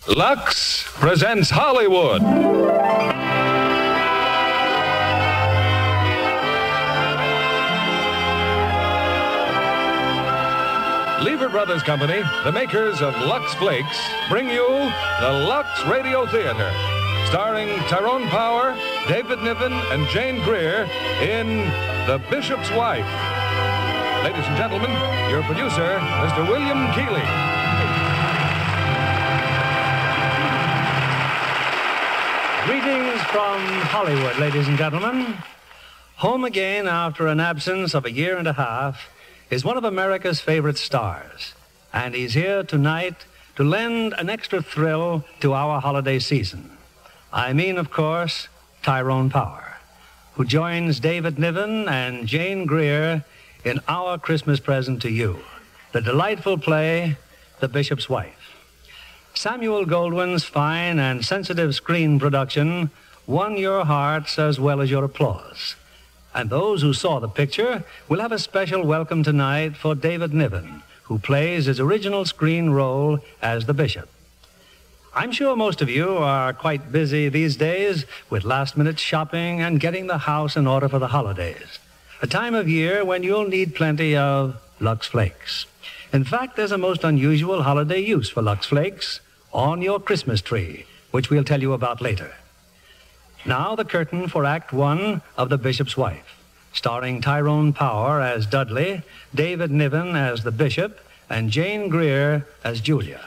Lux presents Hollywood. Lever Brothers Company, the makers of Lux Flakes, bring you the Lux Radio Theater, starring Tyrone Power, David Niven, and Jane Greer in The Bishop's Wife. Ladies and gentlemen, your producer, Mr. William Keeley. Greetings from Hollywood, ladies and gentlemen. Home again after an absence of a year and a half is one of America's favorite stars. And he's here tonight to lend an extra thrill to our holiday season. I mean, of course, Tyrone Power, who joins David Niven and Jane Greer in our Christmas present to you, the delightful play, The Bishop's Wife. Samuel Goldwyn's fine and sensitive screen production won your hearts as well as your applause. And those who saw the picture will have a special welcome tonight for David Niven, who plays his original screen role as the bishop. I'm sure most of you are quite busy these days with last-minute shopping and getting the house in order for the holidays, a time of year when you'll need plenty of Lux Flakes. In fact, there's a most unusual holiday use for Lux Flakes on your Christmas tree, which we'll tell you about later. Now the curtain for Act One of The Bishop's Wife, starring Tyrone Power as Dudley, David Niven as the bishop, and Jane Greer as Julia.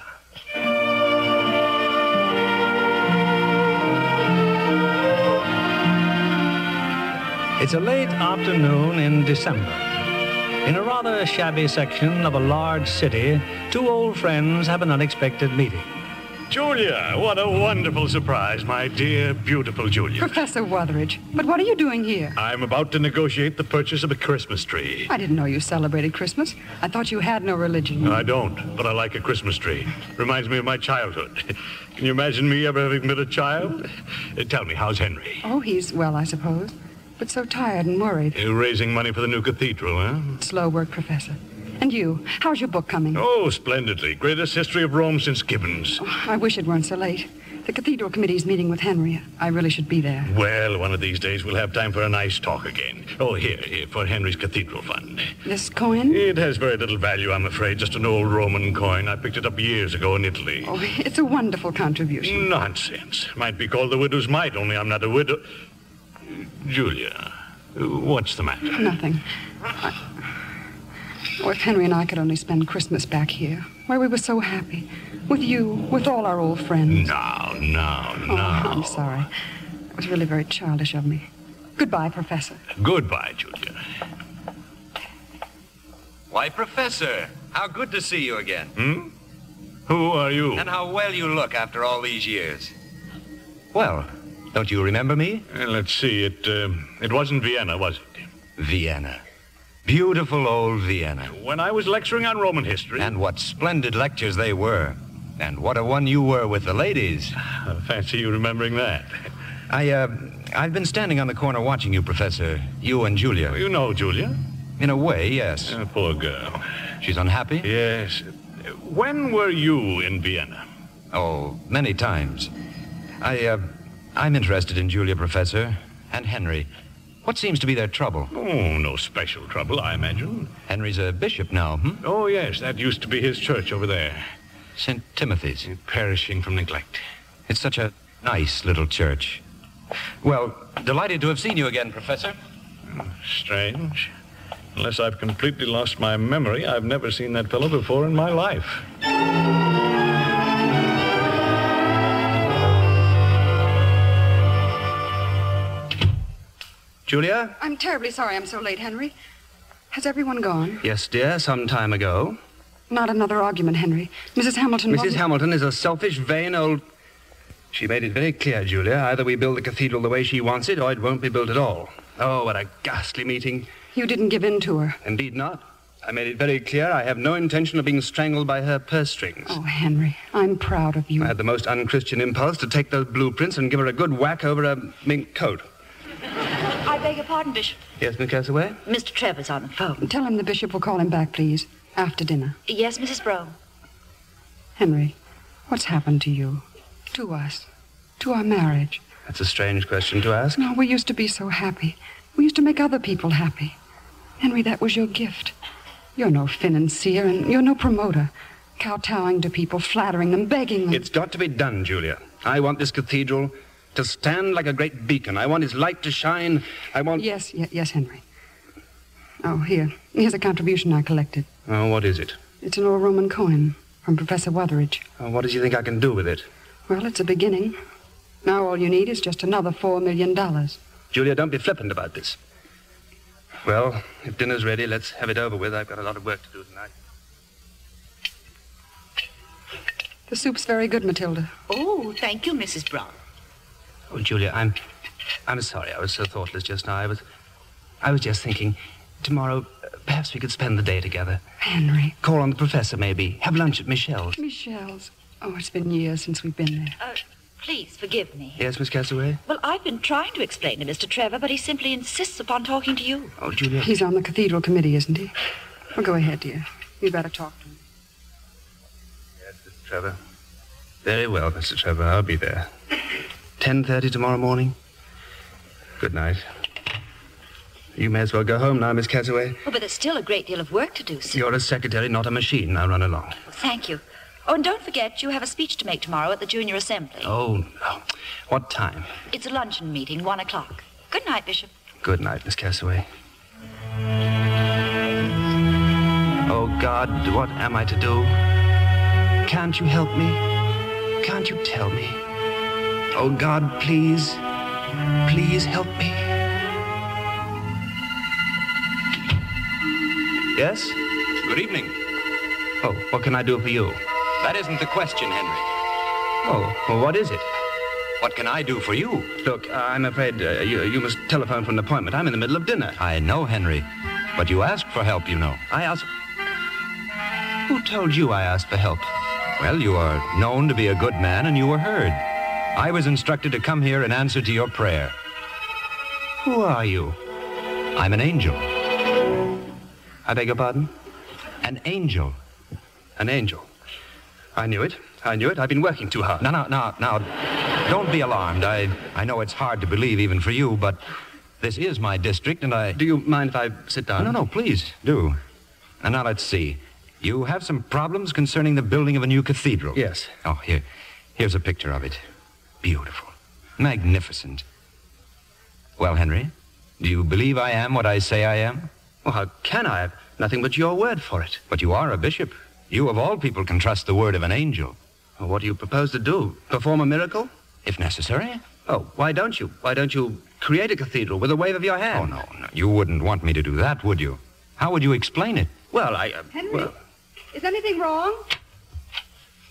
It's a late afternoon in December. In a rather shabby section of a large city, two old friends have an unexpected meeting. Julia, what a wonderful surprise, my dear, beautiful Julia. Professor Wutheridge, but what are you doing here? I'm about to negotiate the purchase of a Christmas tree. I didn't know you celebrated Christmas. I thought you had no religion. No, I don't, but I like a Christmas tree. Reminds me of my childhood. Can you imagine me ever having been a child? Tell me, how's Henry? Oh, he's well, I suppose, but so tired and worried. You're raising money for the new cathedral, huh? Slow work, Professor. And you, how's your book coming? Oh, splendidly. Greatest history of Rome since Gibbons. Oh, I wish it weren't so late. The cathedral committee's meeting with Henry. I really should be there. Well, one of these days we'll have time for a nice talk again. Oh, here, for Henry's cathedral fund. This coin? It has very little value, I'm afraid. Just an old Roman coin. I picked it up years ago in Italy. Oh, it's a wonderful contribution. Nonsense. Might be called the widow's mite, only I'm not a widow. Julia, what's the matter? Nothing. Oh, if Henry and I could only spend Christmas back here, where we were so happy. With you, with all our old friends. No. Oh, I'm sorry. It was really very childish of me. Goodbye, Professor. Goodbye, Julia. Why, Professor, how good to see you again. Who are you? And how well you look after all these years. Well, don't you remember me? Let's see. It wasn't Vienna, was it? Vienna. Beautiful old Vienna. When I was lecturing on Roman history. And what splendid lectures they were. And what a one you were with the ladies. I fancy you remembering that. I've been standing on the corner watching you, Professor. You and Julia. You know Julia? In a way, yes. Poor girl. She's unhappy? Yes. When were you in Vienna? Oh, many times. I'm interested in Julia, Professor, and Henry. What seems to be their trouble? Oh, no special trouble, I imagine. Henry's a bishop now, Oh, yes, that used to be his church over there. St. Timothy's. Perishing from neglect. It's such a nice little church. Well, delighted to have seen you again, Professor. Strange. Unless I've completely lost my memory, I've never seen that fellow before in my life. Julia? I'm terribly sorry I'm so late, Henry. Has everyone gone? Yes, dear, some time ago. Not another argument, Henry. Mrs. Hamilton... Mrs. Hamilton is a selfish, vain old... She made it very clear, Julia. Either we build the cathedral the way she wants it, or it won't be built at all. Oh, what a ghastly meeting. You didn't give in to her. Indeed not. I made it very clear I have no intention of being strangled by her purse strings. Oh, Henry, I'm proud of you. I had the most unchristian impulse to take those blueprints and give her a good whack over a mink coat. I beg your pardon, Bishop. Yes, Miss Castaway? Mr. Trevor's on the phone. Tell him the bishop will call him back, please, after dinner. Yes, Mrs. Brown. Henry, What's happened to you? To us? To our marriage? That's a strange question to ask. No, we used to be so happy. We used to make other people happy. Henry, that was your gift. You're no financier, and you're no promoter. Kowtowing to people, flattering them, begging them. It's got to be done, Julia. I want this cathedral to stand like a great beacon. I want its light to shine. I want... Yes, Henry. Oh, here's a contribution I collected. Oh, what is it? It's an old Roman coin from Professor Wutheridge. Oh, what does he think I can do with it? Well, it's a beginning. Now all you need is just another $4 million. Julia, don't be flippant about this. Well, if dinner's ready, let's have it over with. I've got a lot of work to do tonight. The soup's very good, Matilda. Oh, thank you, Mrs. Brown. Oh, Julia, I'm sorry I was so thoughtless just now. I was just thinking, tomorrow, perhaps we could spend the day together. Henry. Call on the professor, maybe. Have lunch at Michelle's. Michelle's? Oh, it's been years since we've been there. Please forgive me. Yes, Miss Castaway? Well, I've been trying to explain to Mr. Trevor, but he simply insists upon talking to you. Oh, Julia. He's on the cathedral committee, isn't he? Well, go ahead, dear. You'd better talk to him. Yes, Mr. Trevor. Very well, Mr. Trevor. I'll be there. 10:30 tomorrow morning. Good night. You may as well go home now, Miss Castaway. Oh, but there's still a great deal of work to do, sir. You're a secretary, not a machine. Now run along. Well, thank you. Oh, and don't forget, you have a speech to make tomorrow at the Junior Assembly. Oh, no. What time? It's a luncheon meeting, 1 o'clock. Good night, Bishop. Good night, Miss Castaway. Oh, God, what am I to do? Can't you help me? Can't you tell me? Oh, God, please. Please help me. Yes? Good evening. Oh, what can I do for you? That isn't the question, Henry. Oh, well, what is it? What can I do for you? Look, I'm afraid you must telephone for an appointment. I'm in the middle of dinner. I know, Henry. But you asked for help, you know. I asked... Who told you I asked for help? Well, you are known to be a good man, and you were heard. I was instructed to come here in answer to your prayer. Who are you? I'm an angel. I beg your pardon? An angel. An angel. I knew it. I've been working too hard. Now, don't be alarmed. I know it's hard to believe even for you, but this is my district, and I... Do you mind if I sit down? No, please, do. And now let's see. You have some problems concerning the building of a new cathedral. Yes. Oh, here's a picture of it. Beautiful. Magnificent. Well, Henry, do you believe I am what I say I am? Well, how can I have nothing but your word for it? But you are a bishop. You, of all people, can trust the word of an angel. Well, what do you propose to do? Perform a miracle? If necessary. Oh, why don't you? Why don't you create a cathedral with a wave of your hand? Oh, no. You wouldn't want me to do that, would you? How would you explain it? Well, Henry, well... is anything wrong?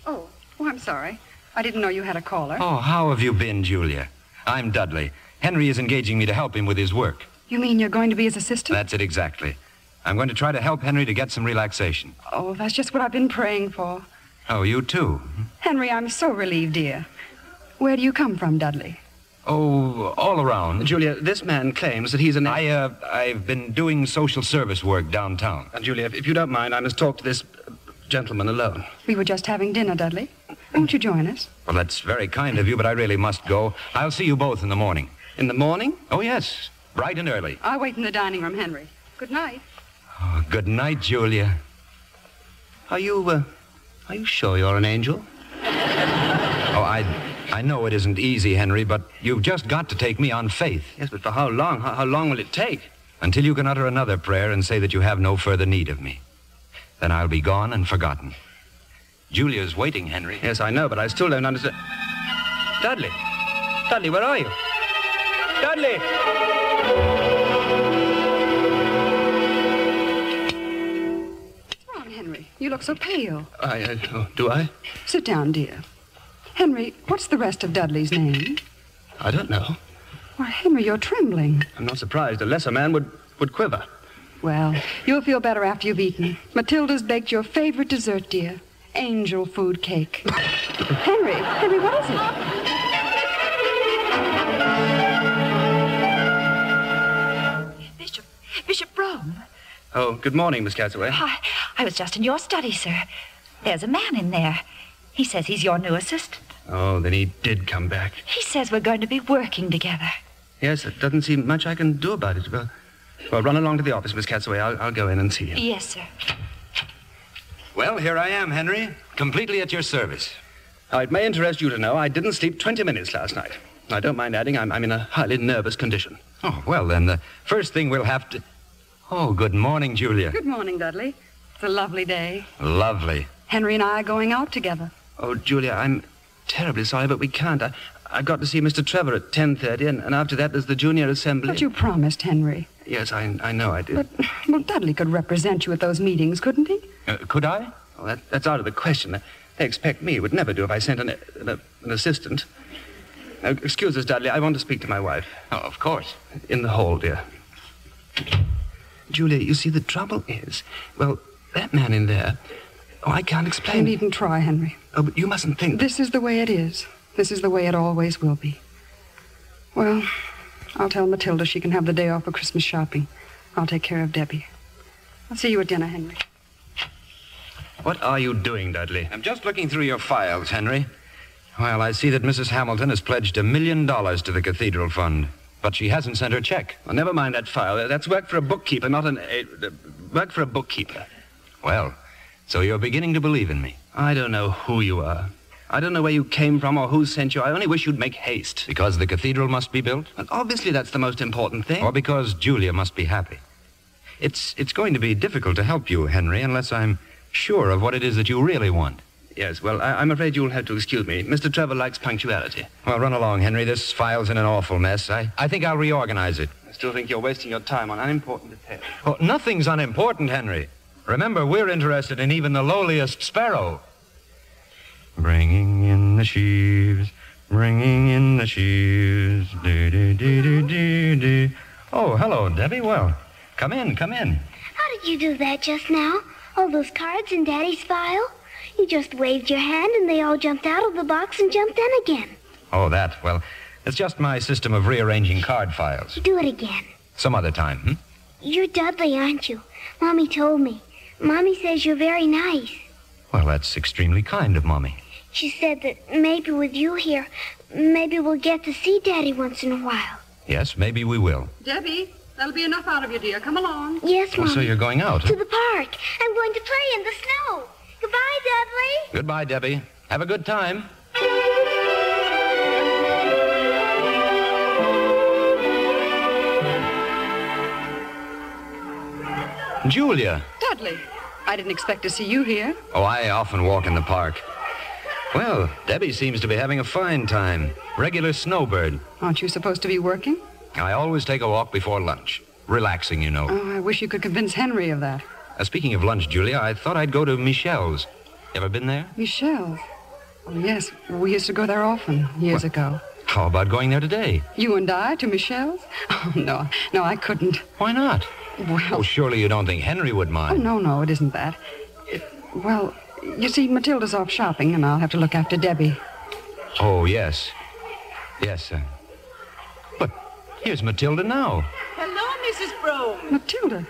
Oh, I'm sorry. I didn't know you had a caller. Oh, how have you been, Julia? I'm Dudley. Henry is engaging me to help him with his work. You mean you're going to be his assistant? That's it exactly. I'm going to try to help Henry to get some relaxation. Oh, that's just what I've been praying for. Oh, you too? Henry, I'm so relieved, dear. Where do you come from, Dudley? Oh, all around. Julia, this man claims that he's an... I've been doing social service work downtown. Julia, if you don't mind, I must talk to this gentleman alone. We were just having dinner, Dudley. Won't you join us? Well, that's very kind of you, but I really must go. I'll see you both in the morning. In the morning? Oh, yes. Bright and early. I'll wait in the dining room, Henry. Good night. Oh, good night, Julia. Are you sure you're an angel? Oh, I know it isn't easy, Henry, but you've just got to take me on faith. Yes, but for how long? How long will it take? Until you can utter another prayer and say that you have no further need of me. Then I'll be gone and forgotten. Julia's waiting, Henry. Yes, I know, but I still don't understand. Dudley! Dudley, where are you? Dudley! What's wrong, Henry? You look so pale. Do I? Sit down, dear. Henry, what's the rest of Dudley's name? I don't know. Why, Henry, you're trembling. I'm not surprised. A lesser man would quiver. Well, you'll feel better after you've eaten. Matilda's baked your favorite dessert, dear. Angel food cake. Henry, what is it? Bishop Brown. Oh, good morning, Miss Castaway. I was just in your study, sir. There's a man in there. He says he's your new assistant. Oh, then he did come back. He says we're going to be working together. Yes, it doesn't seem much I can do about it. Well, run along to the office, Miss Catsaway. I'll go in and see him. Yes, sir. Well, here I am, Henry. Completely at your service. Now, it may interest you to know I didn't sleep 20 minutes last night. I don't mind adding I'm in a highly nervous condition. Oh, well, then the first thing we'll have to... Oh, good morning, Julia. Good morning, Dudley. It's a lovely day. Lovely. Henry and I are going out together. Oh, Julia, I'm terribly sorry, but we can't. I've got to see Mr. Trevor at 10:30, and after that there's the junior assembly. But you promised, Henry. Yes, I know I did. Well, Dudley could represent you at those meetings, couldn't he? Could I? Well, that's out of the question. They expect me. It would never do if I sent an assistant. Excuse us, Dudley. I want to speak to my wife. Oh, of course. In the hall, dear. Julia, you see, the trouble is... Well, that man in there... Oh, I can't explain. You needn't try, Henry. Oh, but you mustn't think... This is the way it is. This is the way it always will be. Well, I'll tell Matilda she can have the day off for Christmas shopping. I'll take care of Debbie. I'll see you at dinner, Henry. What are you doing, Dudley? I'm just looking through your files, Henry. Well, I see that Mrs. Hamilton has pledged $1 million to the Cathedral Fund, but she hasn't sent her check. Well, never mind that file. That's work for a bookkeeper, not work for a bookkeeper. Well, so you're beginning to believe in me. I don't know who you are. I don't know where you came from or who sent you. I only wish you'd make haste. Because the cathedral must be built? And obviously that's the most important thing. Or because Julia must be happy. It's going to be difficult to help you, Henry, unless I'm sure of what it is that you really want. Yes, well, I'm afraid you'll have to excuse me. Mr. Trevor likes punctuality. Well, run along, Henry. This file's in an awful mess. I think I'll reorganize it. I still think you're wasting your time on unimportant details. Oh, nothing's unimportant, Henry. Remember, we're interested in even the lowliest sparrow. Bringing in the sheaves, bringing in the sheaves. Oh, hello, Debbie. Well, come in. How did you do that just now? All those cards in Daddy's file? You just waved your hand and they all jumped out of the box and jumped in again. Oh, that. Well, it's just my system of rearranging card files. Do it again. Some other time, You're Dudley, aren't you? Mommy told me. Mommy says you're very nice. Well, that's extremely kind of Mommy. She said that maybe with you here, maybe we'll get to see Daddy once in a while. Yes, maybe we will. Debbie, that'll be enough out of you, dear. Come along. Yes, Mommy. Oh, so you're going out, To the park. I'm going to play in the snow. Goodbye, Dudley. Goodbye, Debbie. Have a good time. Julia. Dudley, I didn't expect to see you here. Oh, I often walk in the park. Well, Debbie seems to be having a fine time. Regular snowbird. Aren't you supposed to be working? I always take a walk before lunch. Relaxing, you know. Oh, I wish you could convince Henry of that. Speaking of lunch, Julia, I thought I'd go to Michelle's. Ever been there? Michelle's? Oh, yes. We used to go there often, years ago. How about going there today? You and I to Michelle's? Oh, no, I couldn't. Why not? Well... Oh, surely you don't think Henry would mind. Oh, no, it isn't that. Well, you see, Matilda's off shopping, and I'll have to look after Debbie. Oh, yes. Yes, But here's Matilda now. Hello, Mrs. Brome. Matilda.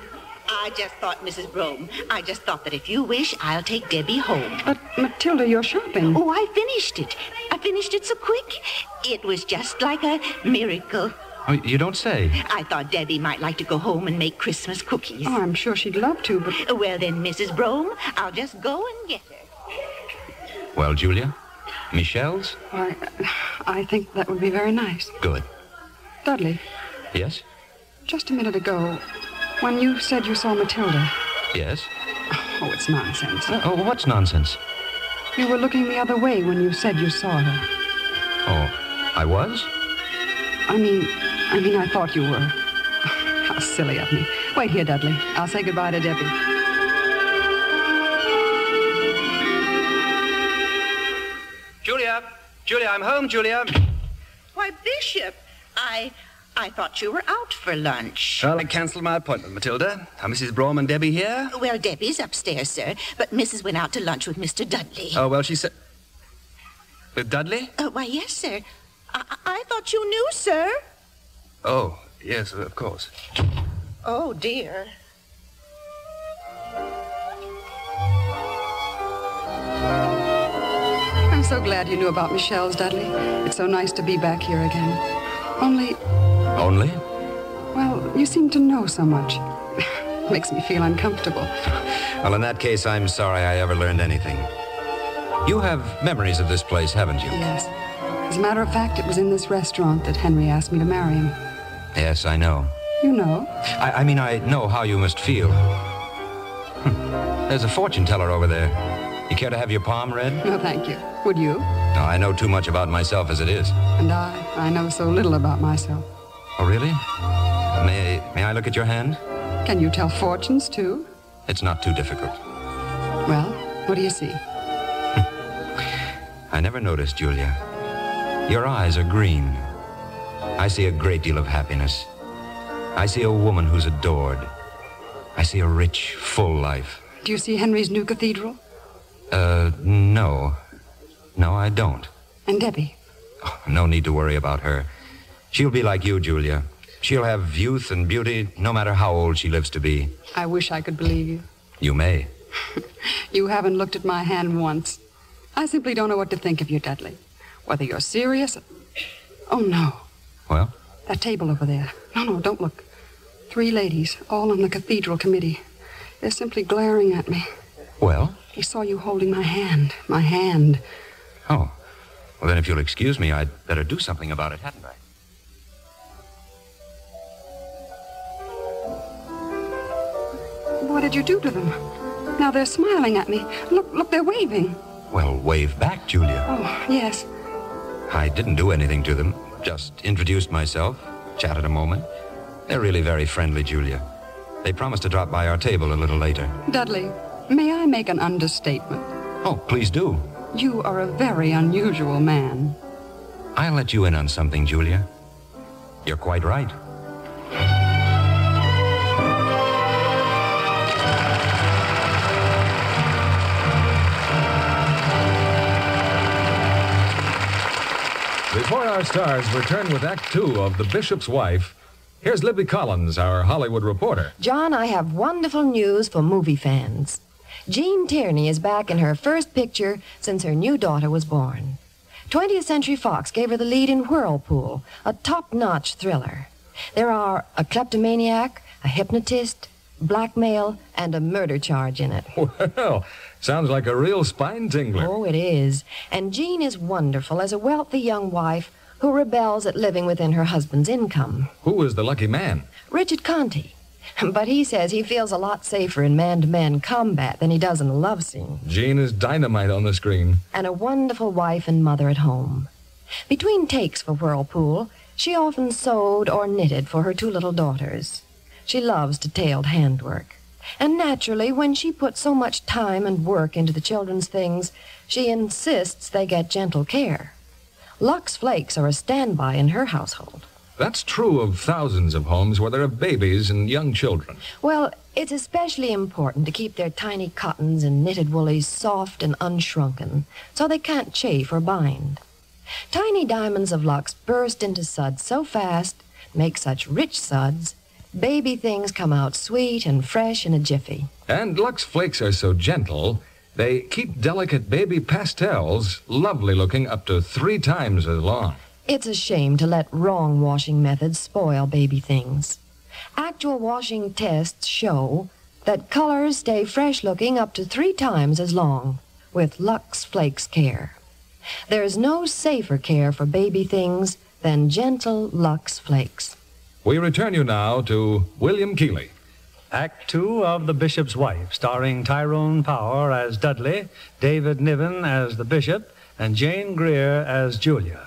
I just thought, Mrs. Brome, that if you wish, I'll take Debbie home. But, Matilda, you're shopping. Oh, I finished it. I finished it so quick. It was just like a miracle. Oh, you don't say. I thought Debbie might like to go home and make Christmas cookies. Oh, I'm sure she'd love to, but... Well, then, Mrs. Brome, I'll just go and get her. Well, Julia, Michelle's? I think that would be very nice. Good. Dudley. Yes? Just a minute ago, when you said you saw Matilda... Yes? Oh, it's nonsense. Oh, what's nonsense? You were looking the other way when you said you saw her. Oh, I was? I mean, I thought you were. How silly of me. Wait here, Dudley. I'll say goodbye to Debbie. Julia, I'm home, Julia. Why, Bishop, I thought you were out for lunch. Well, I canceled my appointment, Matilda. Are Mrs. Brome and Debbie here? Well, Debbie's upstairs, sir, but Mrs. went out to lunch with Mr. Dudley. Oh, well, she said... With Dudley? Why, yes, sir. I thought you knew, sir. Oh, yes, of course. Oh, dear. so glad you knew about Michelle's, Dudley. It's so nice to be back here again. Only? Well, you seem to know so much. Makes me feel uncomfortable. Well, in that case, I'm sorry I ever learned anything. You have memories of this place, haven't you? Yes. As a matter of fact, it was in this restaurant that Henry asked me to marry him. Yes, I know. You know? I mean, I know how you must feel. There's a fortune teller over there. You care to have your palm read? No, thank you. Would you? No, I know too much about myself as it is. And I know so little about myself. Oh, really? May I look at your hand? Can you tell fortunes, too? It's not too difficult. Well, what do you see? I never noticed, Julia. Your eyes are green. I see a great deal of happiness. I see a woman who's adored. I see a rich, full life. Do you see Henry's new cathedral? No. No, I don't. And Debbie? Oh, no need to worry about her. She'll be like you, Julia. She'll have youth and beauty, no matter how old she lives to be. I wish I could believe you. You may. You haven't looked at my hand once. I simply don't know what to think of you, Dudley. Whether you're serious... Oh, no. Well? That table over there. No, don't look. 3 ladies, all on the cathedral committee. They're simply glaring at me. Well? They saw you holding my hand. My hand. Oh. Well, then if you'll excuse me, I'd better do something about it, hadn't I? What did you do to them? Now they're smiling at me. Look, they're waving. Well, wave back, Julia. Oh, yes. I didn't do anything to them. Just introduced myself, chatted a moment. They're really very friendly, Julia. They promised to drop by our table a little later. Dudley, may I make an understatement? Oh, please do. You are a very unusual man. I'll let you in on something, Julia. You're quite right. Before our stars return with Act 2 of The Bishop's Wife, here's Libby Collins, our Hollywood reporter. John, I have wonderful news for movie fans. Jean Tierney is back in her first picture since her new daughter was born. 20th Century Fox gave her the lead in Whirlpool, a top-notch thriller. There are a kleptomaniac, a hypnotist, blackmail, and a murder charge in it. Well, sounds like a real spine-tingler. Oh, it is. And Jean is wonderful as a wealthy young wife who rebels at living within her husband's income. Who is the lucky man? Richard Conte. But he says he feels a lot safer in man-to-man combat than he does in a love scene. Jean is dynamite on the screen. And a wonderful wife and mother at home. Between takes for Whirlpool, she often sewed or knitted for her 2 little daughters. She loves detailed handwork. And naturally, when she puts so much time and work into the children's things, she insists they get gentle care. Lux Flakes are a standby in her household. That's true of thousands of homes where there are babies and young children. Well, it's especially important to keep their tiny cottons and knitted woolies soft and unshrunken, so they can't chafe or bind. Tiny diamonds of Lux burst into suds so fast, make such rich suds, baby things come out sweet and fresh in a jiffy. And Lux Flakes are so gentle, they keep delicate baby pastels lovely looking up to 3 times as long. It's a shame to let wrong washing methods spoil baby things. Actual washing tests show that colors stay fresh-looking up to 3 times as long with Lux Flakes care. There's no safer care for baby things than gentle Lux Flakes. We return you now to William Keighley. Act 2 of The Bishop's Wife, starring Tyrone Power as Dudley, David Niven as the Bishop, and Jane Greer as Julia.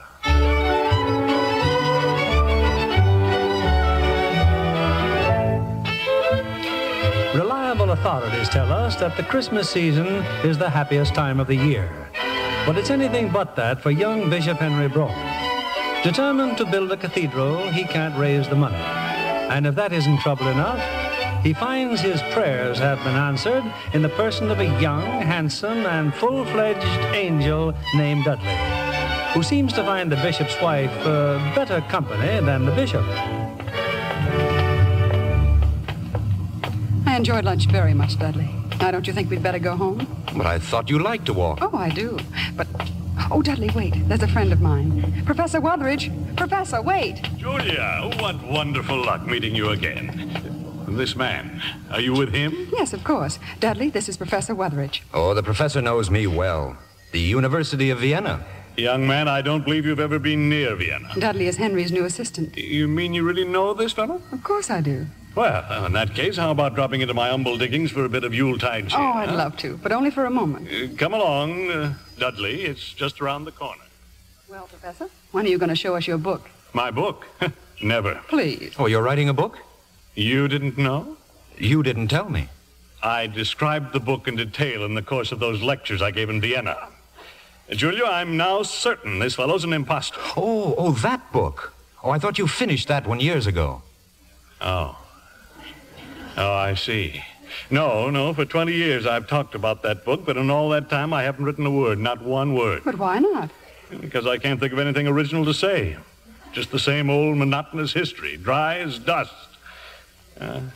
Reliable authorities tell us that the Christmas season is the happiest time of the year. But it's anything but that for young Bishop Henry Broughton. Determined to build a cathedral, he can't raise the money. And if that isn't trouble enough, he finds his prayers have been answered in the person of a young, handsome, and full-fledged angel named Dudley, who seems to find the bishop's wife better company than the bishop. I enjoyed lunch very much, Dudley. Now, don't you think we'd better go home? But I thought you liked to walk. Oh, I do. But, Oh, Dudley, wait. There's a friend of mine. Professor Wutheridge. Professor, wait. Julia, what wonderful luck meeting you again. This man, are you with him? Yes, of course. Dudley, this is Professor Wutheridge. Oh, the professor knows me well. The University of Vienna. Young man, I don't believe you've ever been near Vienna. Dudley is Henry's new assistant. You mean you really know this fellow? Of course I do. Well, in that case, how about dropping into my humble diggings for a bit of Yuletide cheer? Oh, I'd love to, but only for a moment. Come along, Dudley. It's just around the corner. Well, Professor, when are you going to show us your book? My book? Never. Please. Oh, you're writing a book? You didn't know? You didn't tell me. I described the book in detail in the course of those lectures I gave in Vienna. Julia, I'm now certain this fellow's an imposter. Oh, that book. Oh, I thought you finished that one years ago. Oh, I see. No, for 20 years I've talked about that book, but in all that time I haven't written a word, not one word. But why not? Because I can't think of anything original to say. Just the same old monotonous history, dry as dust.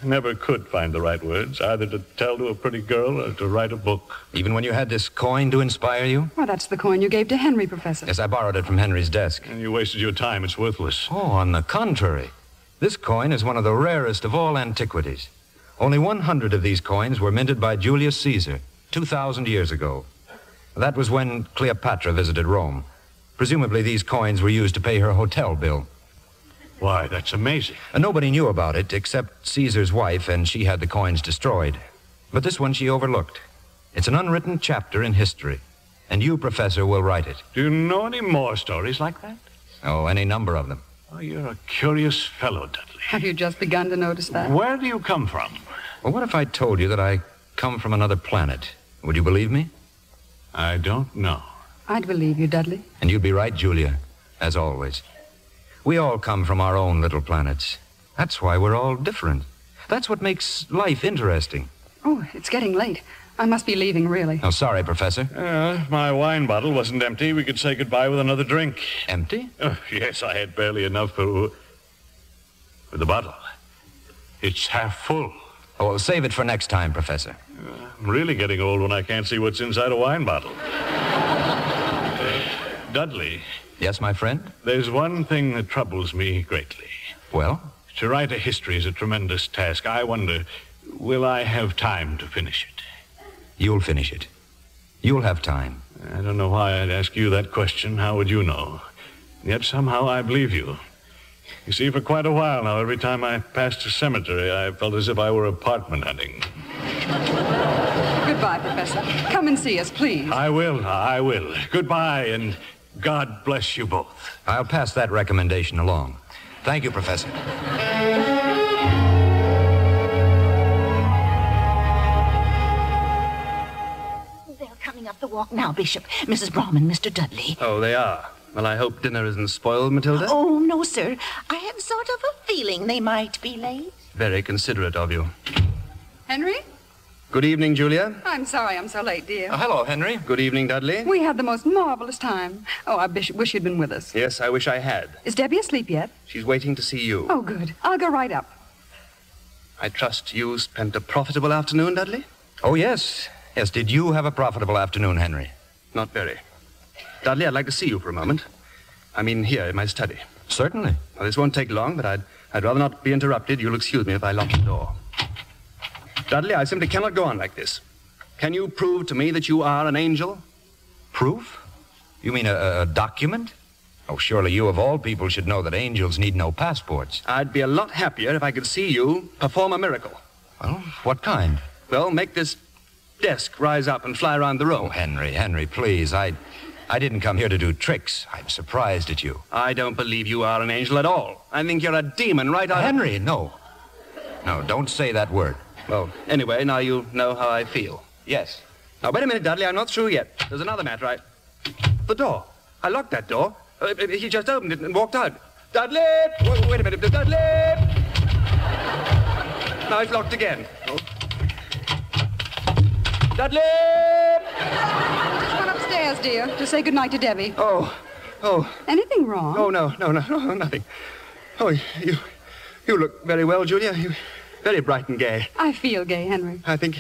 Never could find the right words, either to tell to a pretty girl or to write a book. Even when you had this coin to inspire you? Well, that's the coin you gave to Henry, Professor. Yes, I borrowed it from Henry's desk. And you wasted your time. It's worthless. Oh, on the contrary. This coin is one of the rarest of all antiquities. Only 100 of these coins were minted by Julius Caesar 2,000 years ago. That was when Cleopatra visited Rome. Presumably these coins were used to pay her hotel bill. Why, that's amazing. Nobody knew about it except Caesar's wife, and she had the coins destroyed. But this one she overlooked. It's an unwritten chapter in history, and you, Professor, will write it. Do you know any more stories like that? Oh, any number of them. Oh, you're a curious fellow, Dudley. Have you just begun to notice that? Where do you come from? Well, what if I told you that I come from another planet? Would you believe me? I don't know. I'd believe you, Dudley. And you'd be right, Julia, as always. We all come from our own little planets. That's why we're all different. That's what makes life interesting. Oh, it's getting late. I must be leaving, really. Oh, sorry, Professor. If my wine bottle wasn't empty, we could say goodbye with another drink. Empty? Oh, yes, I had barely enough for the bottle. It's half full. Oh, well, save it for next time, Professor. I'm really getting old when I can't see what's inside a wine bottle. Dudley. Yes, my friend? There's one thing that troubles me greatly. Well? To write a history is a tremendous task. I wonder, will I have time to finish it? You'll finish it. You'll have time. I don't know why I'd ask you that question. How would you know? Yet somehow I believe you. You see, for quite a while now, every time I passed a cemetery, I felt as if I were apartment hunting. Goodbye, Professor. Come and see us, please. I will. Goodbye, and God bless you both. I'll pass that recommendation along. Thank you, Professor. They're coming up the walk now, Bishop. Mrs. Brom and Mr. Dudley. Oh, they are. Well, I hope dinner isn't spoiled, Matilda. Oh, no, sir. I have sort of a feeling they might be late. Very considerate of you. Henry? Good evening, Julia. I'm sorry I'm so late, dear. Hello, Henry. Good evening, Dudley. We had the most marvelous time. Oh, I wish you'd been with us. Yes, I wish I had. Is Debbie asleep yet? She's waiting to see you. Oh, good. I'll go right up. I trust you spent a profitable afternoon, Dudley? Oh, yes. Yes, did you have a profitable afternoon, Henry? Not very. Dudley, I'd like to see you for a moment. I mean, here in my study. Certainly. Well, this won't take long, but I'd rather not be interrupted. You'll excuse me if I lock the door. Dudley, I simply cannot go on like this. Can you prove to me that you are an angel? Proof? You mean a document? Oh, surely you of all people should know that angels need no passports. I'd be a lot happier if I could see you perform a miracle. Well, what kind? Well, make this desk rise up and fly around the room. Oh, Henry, please. I didn't come here to do tricks. I'm surprised at you. I don't believe you are an angel at all. I think you're a demon right out Henry, no. No, don't say that word. Well, anyway, now you know how I feel. Yes. Now, wait a minute, Dudley. I'm not through yet. There's another matter. The door. I locked that door. He just opened it and walked out. Dudley! Wait a minute. Dudley! Now it's locked again. Oh. Dudley! Just run upstairs, dear, to say goodnight to Debbie. Oh. Anything wrong? Oh, no, nothing. Oh, you look very well, Julia. You're very bright and gay. I feel gay, Henry. I think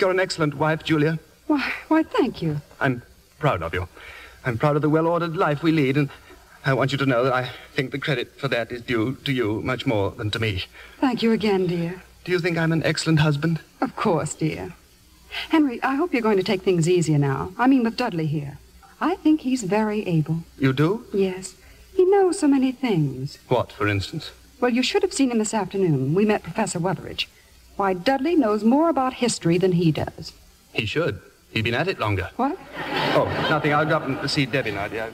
you're an excellent wife, Julia. Why, thank you. I'm proud of you. I'm proud of the well-ordered life we lead, and I want you to know that I think the credit for that is due to you much more than to me. Thank you again, dear. Do you think I'm an excellent husband? Of course, dear. Henry, I hope you're going to take things easier now. I mean with Dudley here. I think he's very able. You do? Yes. He knows so many things. What, for instance? Well, you should have seen him this afternoon. We met Professor Weatheridge. Why, Dudley knows more about history than he does. He should. He'd been at it longer. What? Oh, nothing. I'll go up and see Debbie now, dear.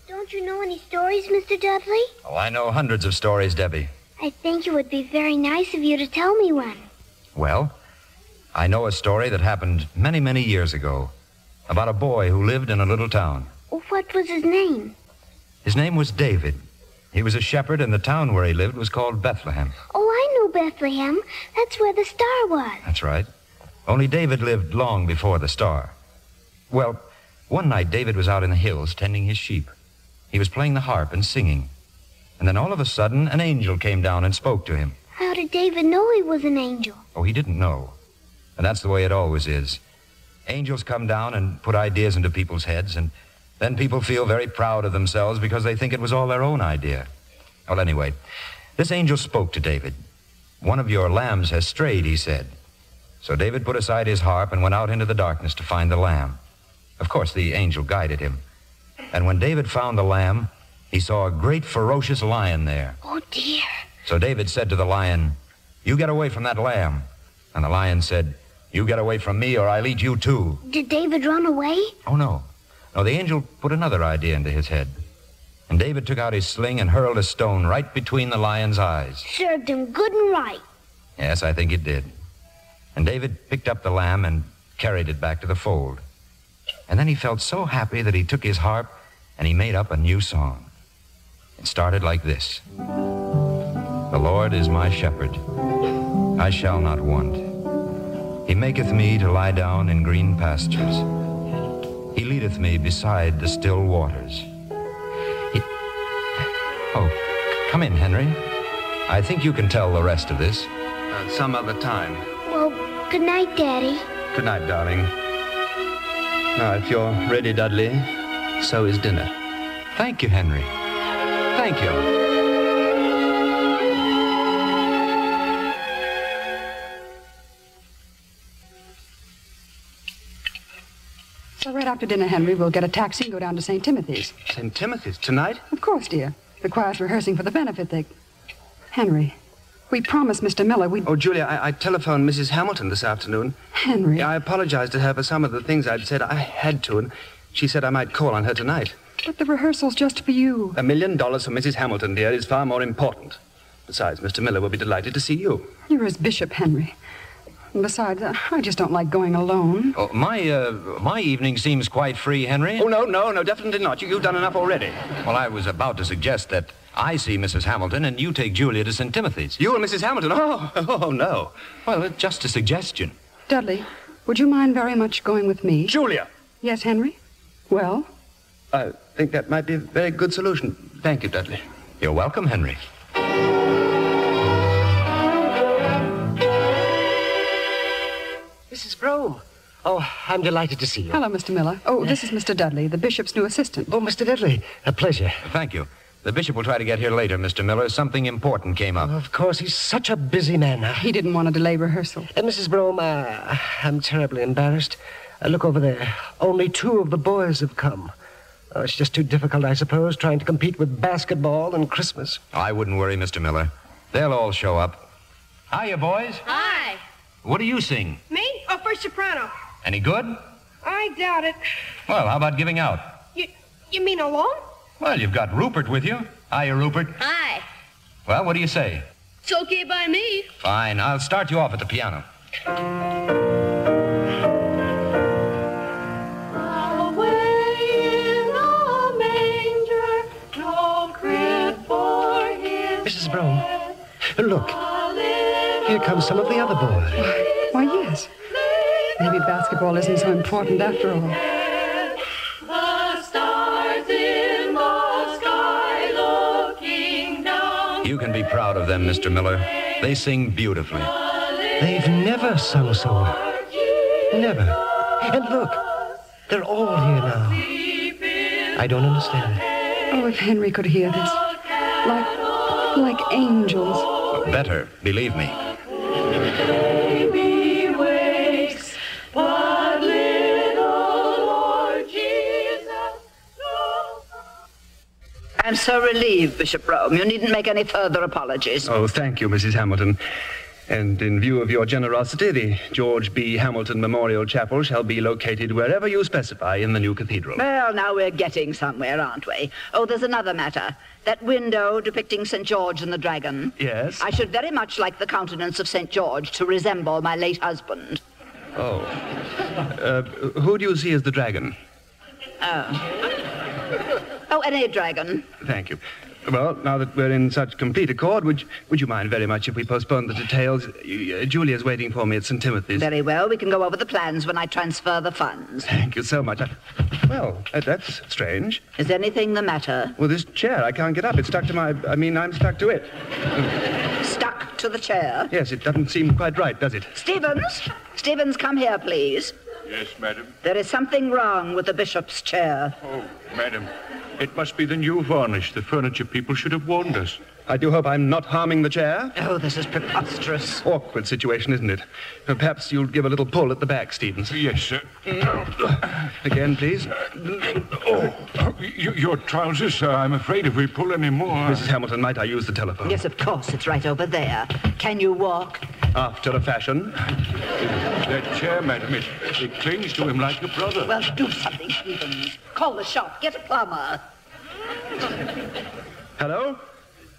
Don't you know any stories, Mr. Dudley? Oh, I know hundreds of stories, Debbie. I think it would be very nice of you to tell me one. Well, I know a story that happened many, many years ago about a boy who lived in a little town. What was his name? His name was David. He was a shepherd, and the town where he lived was called Bethlehem. Oh, I know Bethlehem. That's where the star was. That's right. Only David lived long before the star. Well, one night David was out in the hills tending his sheep. He was playing the harp and singing. And then all of a sudden, an angel came down and spoke to him. How did David know he was an angel? Oh, he didn't know. And that's the way it always is. Angels come down and put ideas into people's heads, and then people feel very proud of themselves because they think it was all their own idea. Well, anyway, this angel spoke to David. One of your lambs has strayed, he said. So David put aside his harp and went out into the darkness to find the lamb. Of course, the angel guided him. And when David found the lamb, he saw a great ferocious lion there. Oh, dear. So David said to the lion, "You get away from that lamb." And the lion said, "You get away from me or I'll eat you too." Did David run away? Oh, no. No, the angel put another idea into his head. And David took out his sling and hurled a stone right between the lion's eyes. Served him good and right. Yes, I think it did. And David picked up the lamb and carried it back to the fold. And then he felt so happy that he took his harp and he made up a new song. It started like this. The Lord is my shepherd. I shall not want. He maketh me to lie down in green pastures. He leadeth me beside the still waters. Oh, come in, Henry. I think you can tell the rest of this. Some other time. Well, good night, Daddy. Good night, darling. Now, if you're ready, Dudley, so is dinner. Thank you, Henry. Thank you. So right after dinner, Henry, we'll get a taxi and go down to St. Timothy's. St. Timothy's? Tonight? Of course, dear. The choir's rehearsing for the benefit. Henry, we promised Mr. Miller we'd... Oh, Julia, I telephoned Mrs. Hamilton this afternoon. Henry... I apologized to her for some of the things I'd said. I had to, and she said I might call on her tonight. But the rehearsal's just for you. $1 million for Mrs. Hamilton, dear, is far more important. Besides, Mr. Miller will be delighted to see you. You're his bishop, Henry. And besides, I just don't like going alone. Oh, my evening seems quite free, Henry. Oh, no, definitely not. You've done enough already. Well, I was about to suggest that I see Mrs. Hamilton and you take Julia to St. Timothy's. You and Mrs. Hamilton? Oh, no. Well, it's just a suggestion. Dudley, would you mind very much going with me? Julia! Yes, Henry? Well? I think that might be a very good solution. Thank you, Dudley. You're welcome, Henry. Mrs. Brome. Oh, I'm delighted to see you. Hello, Mr. Miller. Oh, this is Mr. Dudley, the bishop's new assistant. Oh, Mr. Dudley, a pleasure. Thank you. The bishop will try to get here later, Mr. Miller. Something important came up. Oh, of course, he's such a busy man now. He didn't want to delay rehearsal. Mrs. Brome, I'm terribly embarrassed. Look over there. Only 2 of the boys have come. Oh, it's just too difficult, I suppose, trying to compete with basketball and Christmas. I wouldn't worry, Mr. Miller. They'll all show up. Hiya, boys. Hi. What do you sing? Me? Oh, first soprano. Any good? I doubt it. Well, how about giving out? You mean alone? Well, you've got Rupert with you. Hiya, Rupert. Hi. Well, what do you say? It's okay by me. Fine. I'll start you off at the piano. Mrs. Brome, look. Here come some of the other boys. Why, yes. Maybe basketball isn't so important after all. The stars in the sky looking down. You can be proud of them, Mr. Miller. They sing beautifully. They've never sung so well. Never. And look, they're all here now. I don't understand. Oh, if Henry could hear this. Like angels. Better, believe me. Baby wakes, but little Lord Jesus knows. I'm so relieved, Bishop Rome. You needn't make any further apologies. Oh, thank you, Mrs. Hamilton. And in view of your generosity, the George B. Hamilton Memorial Chapel shall be located wherever you specify in the new cathedral. Well, now we're getting somewhere, aren't we? Oh, there's another matter. That window depicting St. George and the dragon. Yes? I should very much like the countenance of St. George to resemble my late husband. Oh. Who do you see as the dragon? Oh, any dragon. Thank you. Well, now that we're in such complete accord, would you mind very much if we postponed the details? Julia's waiting for me at St. Timothy's. Very well. We can go over the plans when I transfer the funds. Thank you so much. Well, that's strange. Is anything the matter? Well, this chair, I can't get up. It's stuck to I'm stuck to it. Stuck to the chair? Yes, it doesn't seem quite right, does it? Stevens, come here, please. Yes, madam. There is something wrong with the bishop's chair. Oh, madam. It must be the new varnish. The furniture people should have warned us. I do hope I'm not harming the chair. Oh, this is preposterous. Awkward situation, isn't it? Perhaps you'll give a little pull at the back, Stevens. Yes, sir. Again, please. Your trousers, sir. I'm afraid if we pull any more... Mrs. Hamilton, might I use the telephone? Yes, of course. It's right over there. Can you walk? After a fashion. That chair, madam, it clings to him like a brother. Well, do something, Stevens. Call the shop. Get a plumber. Hello?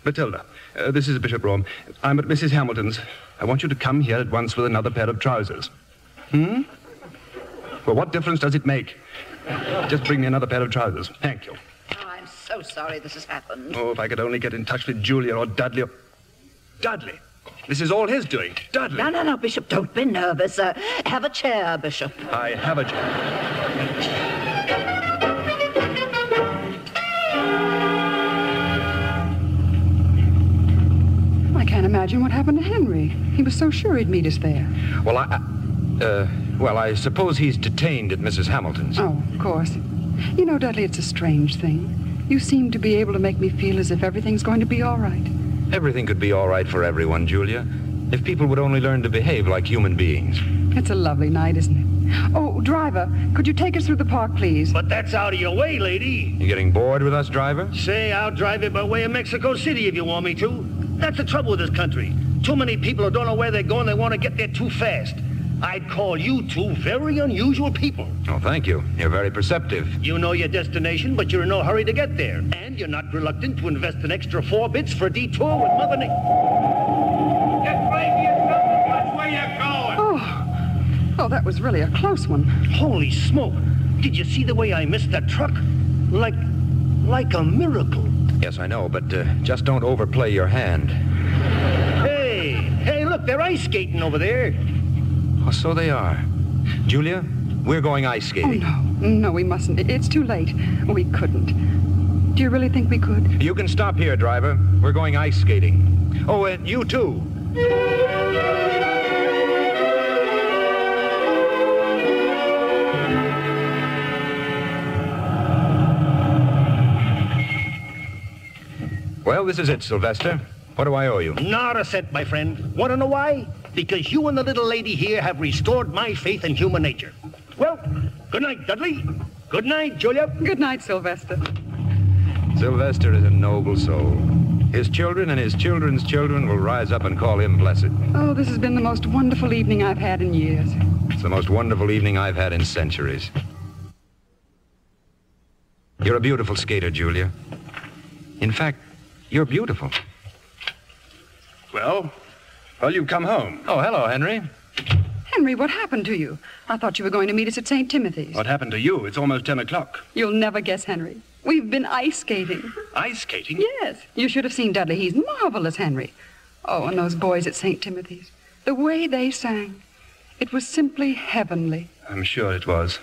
Matilda, this is Bishop Rome. I'm at Mrs. Hamilton's. I want you to come here at once with another pair of trousers. Well, what difference does it make? Just bring me another pair of trousers. Thank you. Oh, I'm so sorry this has happened. Oh, if I could only get in touch with Julia or Dudley. Dudley! This is all his doing. Dudley! No, Bishop, don't be nervous. Have a chair, Bishop. I have a chair. I can't imagine what happened to Henry. He was so sure he'd meet us there. Well, I suppose he's detained at Mrs. Hamilton's. Oh, of course. You know, Dudley, it's a strange thing. You seem to be able to make me feel as if everything's going to be all right. Everything could be all right for everyone, Julia, if people would only learn to behave like human beings. It's a lovely night, isn't it? Oh, driver, could you take us through the park, please? But that's out of your way, lady. You getting bored with us, driver? Say, I'll drive you by way of Mexico City if you want me to. That's the trouble with this country. Too many people who don't know where they're going, they want to get there too fast. I'd call you two very unusual people. Oh, thank you. You're very perceptive. You know your destination, but you're in no hurry to get there. And you're not reluctant to invest an extra 4 bits for a detour with Mother Nature. Get ready yourself. Watch where you're going. Oh, that was really a close one. Holy smoke. Did you see the way I missed that truck? Like a miracle. Yes, I know, but just don't overplay your hand. Hey, look, they're ice skating over there. Oh, so they are. Julia, we're going ice skating. Oh, no, we mustn't. It's too late. We couldn't. Do you really think we could? You can stop here, driver. We're going ice skating. Oh, and you too. Well, this is it, Sylvester. What do I owe you? Not a cent, my friend. Want to know why? Because you and the little lady here have restored my faith in human nature. Well, good night, Dudley. Good night, Julia. Good night, Sylvester. Sylvester is a noble soul. His children and his children's children will rise up and call him blessed. Oh, this has been the most wonderful evening I've had in years. It's the most wonderful evening I've had in centuries. You're a beautiful skater, Julia. In fact, you're beautiful. Well, you've come home. Oh, hello, Henry. Henry, what happened to you? I thought you were going to meet us at St. Timothy's. What happened to you? It's almost 10 o'clock. You'll never guess, Henry. We've been ice skating. Ice skating? Yes. You should have seen Dudley. He's marvelous, Henry. Oh, and those boys at St. Timothy's. The way they sang. It was simply heavenly. I'm sure it was.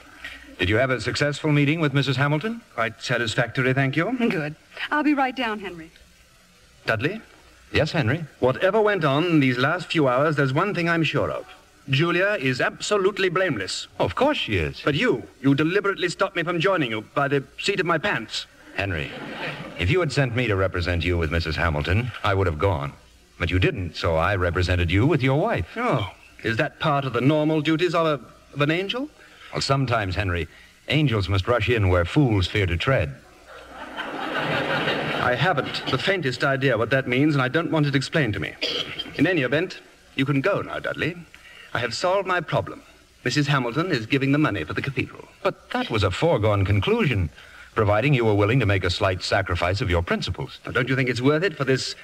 Did you have a successful meeting with Mrs. Hamilton? Quite satisfactory, thank you. Good. I'll be right down, Henry. Dudley? Yes, Henry? Whatever went on in these last few hours, there's one thing I'm sure of. Julia is absolutely blameless. Oh, of course she is. But you deliberately stopped me from joining you by the seat of my pants. Henry, if you had sent me to represent you with Mrs. Hamilton, I would have gone. But you didn't, so I represented you with your wife. Oh, is that part of the normal duties of an angel? Well, sometimes, Henry, angels must rush in where fools fear to tread. I haven't the faintest idea what that means, and I don't want it explained to me. In any event, you can go now, Dudley. I have solved my problem. Mrs. Hamilton is giving the money for the cathedral. But that was a foregone conclusion, providing you were willing to make a slight sacrifice of your principles. Now, don't you think it's worth it for this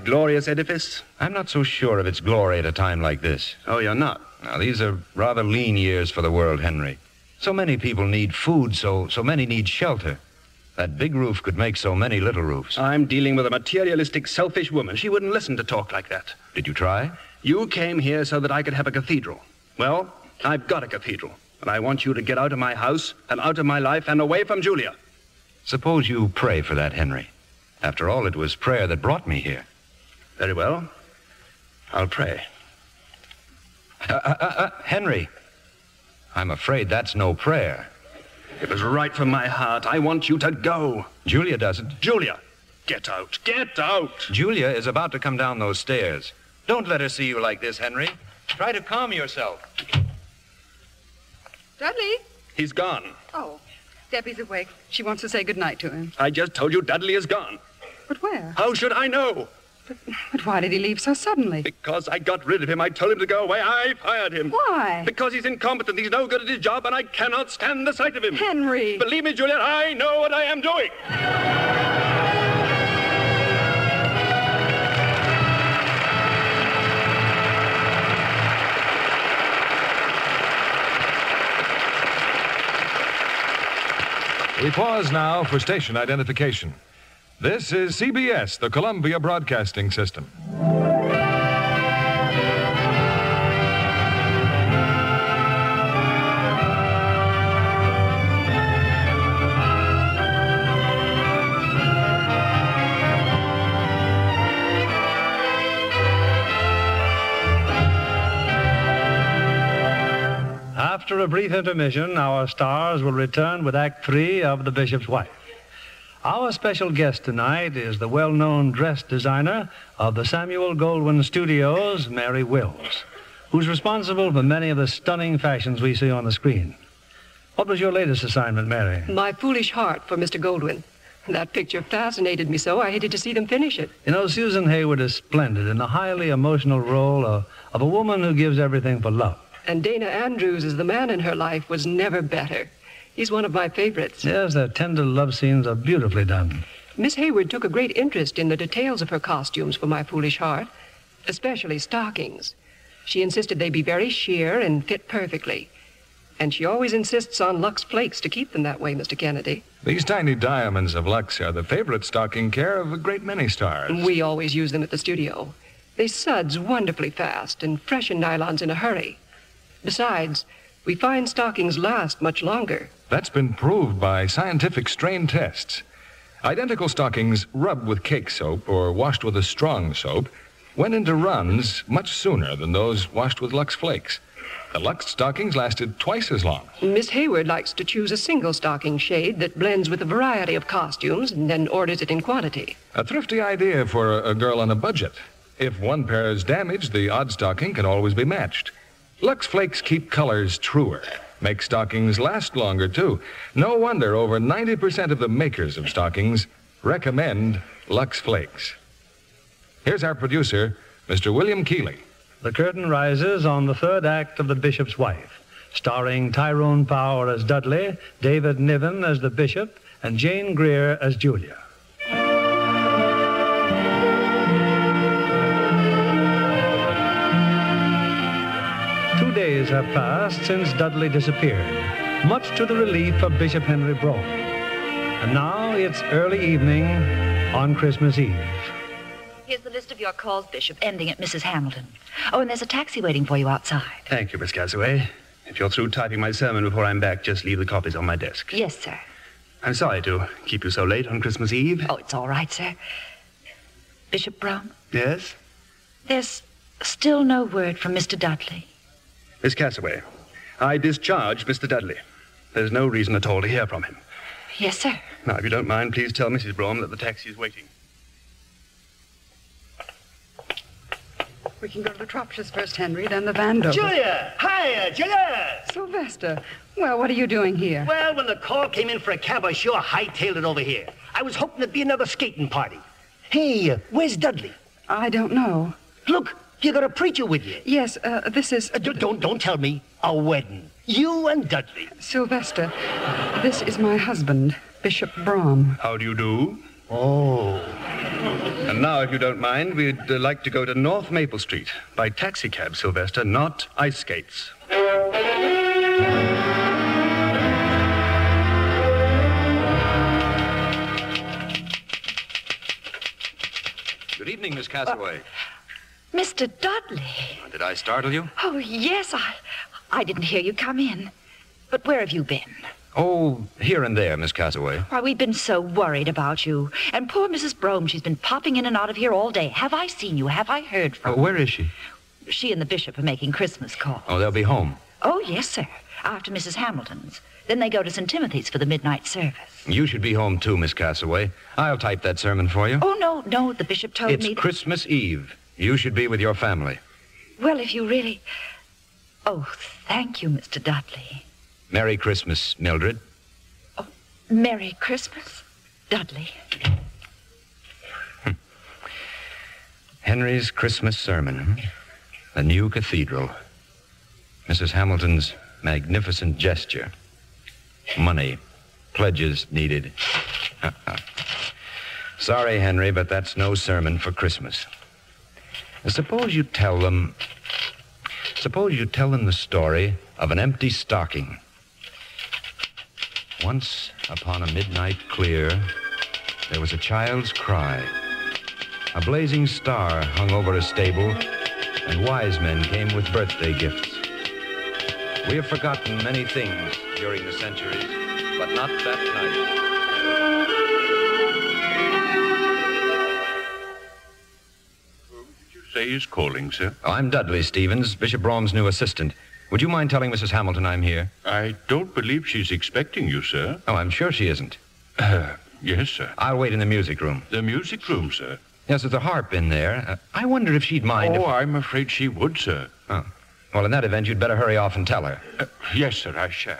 glorious edifice? I'm not so sure of its glory at a time like this. Oh, you're not? Now, these are rather lean years for the world, Henry. So many people need food, so many need shelter. That big roof could make so many little roofs. I'm dealing with a materialistic, selfish woman. She wouldn't listen to talk like that. Did you try? You came here so that I could have a cathedral. Well, I've got a cathedral, and I want you to get out of my house and out of my life and away from Julia. Suppose you pray for that, Henry. After all, it was prayer that brought me here. Very well. I'll pray. Henry, I'm afraid that's no prayer. It was right from my heart. I want you to go. Julia doesn't. Julia, get out. Get out. Julia is about to come down those stairs. Don't let her see you like this, Henry. Try to calm yourself. Dudley? He's gone. Oh, Debbie's awake. She wants to say goodnight to him. I just told you Dudley is gone. But where? How should I know? But why did he leave so suddenly? Because I got rid of him. I told him to go away. I fired him. Why? Because he's incompetent. He's no good at his job, and I cannot stand the sight of him. Henry! Believe me, Juliet, I know what I am doing. We pause now for station identification. This is CBS, the Columbia Broadcasting System. After a brief intermission, our stars will return with Act 3 of The Bishop's Wife. Our special guest tonight is the well-known dress designer of the Samuel Goldwyn Studios, Mary Wills, who's responsible for many of the stunning fashions we see on the screen. What was your latest assignment, Mary? My Foolish Heart for Mr. Goldwyn. That picture fascinated me so I hated to see them finish it. You know, Susan Hayward is splendid in the highly emotional role of a woman who gives everything for love. And Dana Andrews as the man in her life was never better. He's one of my favorites. Yes, their tender love scenes are beautifully done. Miss Hayward took a great interest in the details of her costumes for My Foolish Heart, especially stockings. She insisted they be very sheer and fit perfectly. And she always insists on Lux Flakes to keep them that way, Mr. Kennedy. These tiny diamonds of Lux are the favorite stocking care of a great many stars. We always use them at the studio. They suds wonderfully fast and freshen nylons in a hurry. Besides, we find stockings last much longer. That's been proved by scientific strain tests. Identical stockings rubbed with cake soap or washed with a strong soap went into runs much sooner than those washed with Lux Flakes. The Lux stockings lasted twice as long. Miss Hayward likes to choose a single stocking shade that blends with a variety of costumes and then orders it in quantity. A thrifty idea for a girl on a budget. If one pair is damaged, the odd stocking can always be matched. Lux Flakes keep colors truer, make stockings last longer, too. No wonder over 90% of the makers of stockings recommend Lux Flakes. Here's our producer, Mr. William Keeley. The curtain rises on the third act of The Bishop's Wife, starring Tyrone Power as Dudley, David Niven as the Bishop, and Jane Greer as Julia. 2 days have passed since Dudley disappeared, much to the relief of Bishop Henry Brougham. And now it's early evening on Christmas Eve. Here's the list of your calls, Bishop, ending at Mrs. Hamilton. Oh, and there's a taxi waiting for you outside. Thank you, Miss Casaway. If you're through typing my sermon before I'm back, just leave the copies on my desk. Yes, sir. I'm sorry to keep you so late on Christmas Eve. Oh, it's all right, sir. Bishop Brown? Yes? There's still no word from Mr. Dudley. Miss Cassaway, I discharged Mr. Dudley. There's no reason at all to hear from him. Yes, sir. Now, if you don't mind, please tell Mrs. Brougham that the taxi is waiting. We can go to the Tropshires first, Henry, then the Vandovers. Julia! Hiya, Julia! Sylvester. Well, what are you doing here? Well, when the call came in for a cab, I sure hightailed it over here. I was hoping there'd be another skating party. Hey, where's Dudley? I don't know. Look, you got a preacher with you. Yes, this is... Don't tell me. A wedding. You and Dudley. Sylvester, this is my husband, Bishop Brougham. How do you do? Oh. And now, if you don't mind, we'd like to go to North Maple Street by taxicab, Sylvester, not ice skates. Good evening, Miss Cassaway. Mr. Dudley. Did I startle you? Oh, yes, I didn't hear you come in. But where have you been? Oh, here and there, Miss Cassaway. Why, we've been so worried about you. And poor Mrs. Brougham, she's been popping in and out of here all day. Have I seen you? Have I heard from you? Where is she? She and the bishop are making Christmas calls. Oh, they'll be home. Oh, yes, sir. After Mrs. Hamilton's. Then they go to St. Timothy's for the midnight service. You should be home, too, Miss Cassaway. I'll type that sermon for you. Oh, no, the bishop told me It's that... Christmas Eve. You should be with your family. Well, if you really... Oh, thank you, Mr. Dudley. Merry Christmas, Mildred. Oh, Merry Christmas, Dudley. Henry's Christmas sermon. The new cathedral. Mrs. Hamilton's magnificent gesture. Money. Pledges needed. Sorry, Henry, but that's no sermon for Christmas. Suppose you tell them the story of an empty stocking. Once upon a midnight clear, there was a child's cry. A blazing star hung over a stable, and wise men came with birthday gifts. We have forgotten many things during the centuries, but not that night. Say he's calling, sir. Oh, I'm Dudley Stevens, Bishop Brougham's new assistant. Would you mind telling Mrs. Hamilton I'm here? I don't believe she's expecting you, sir. Oh, I'm sure she isn't. Yes, sir. I'll wait in the music room. The music room, sir? Yes, there's a harp in there. I wonder if she'd mind Oh, I'm afraid she would, sir. Oh. Well, in that event, you'd better hurry off and tell her. Yes, sir, I shall.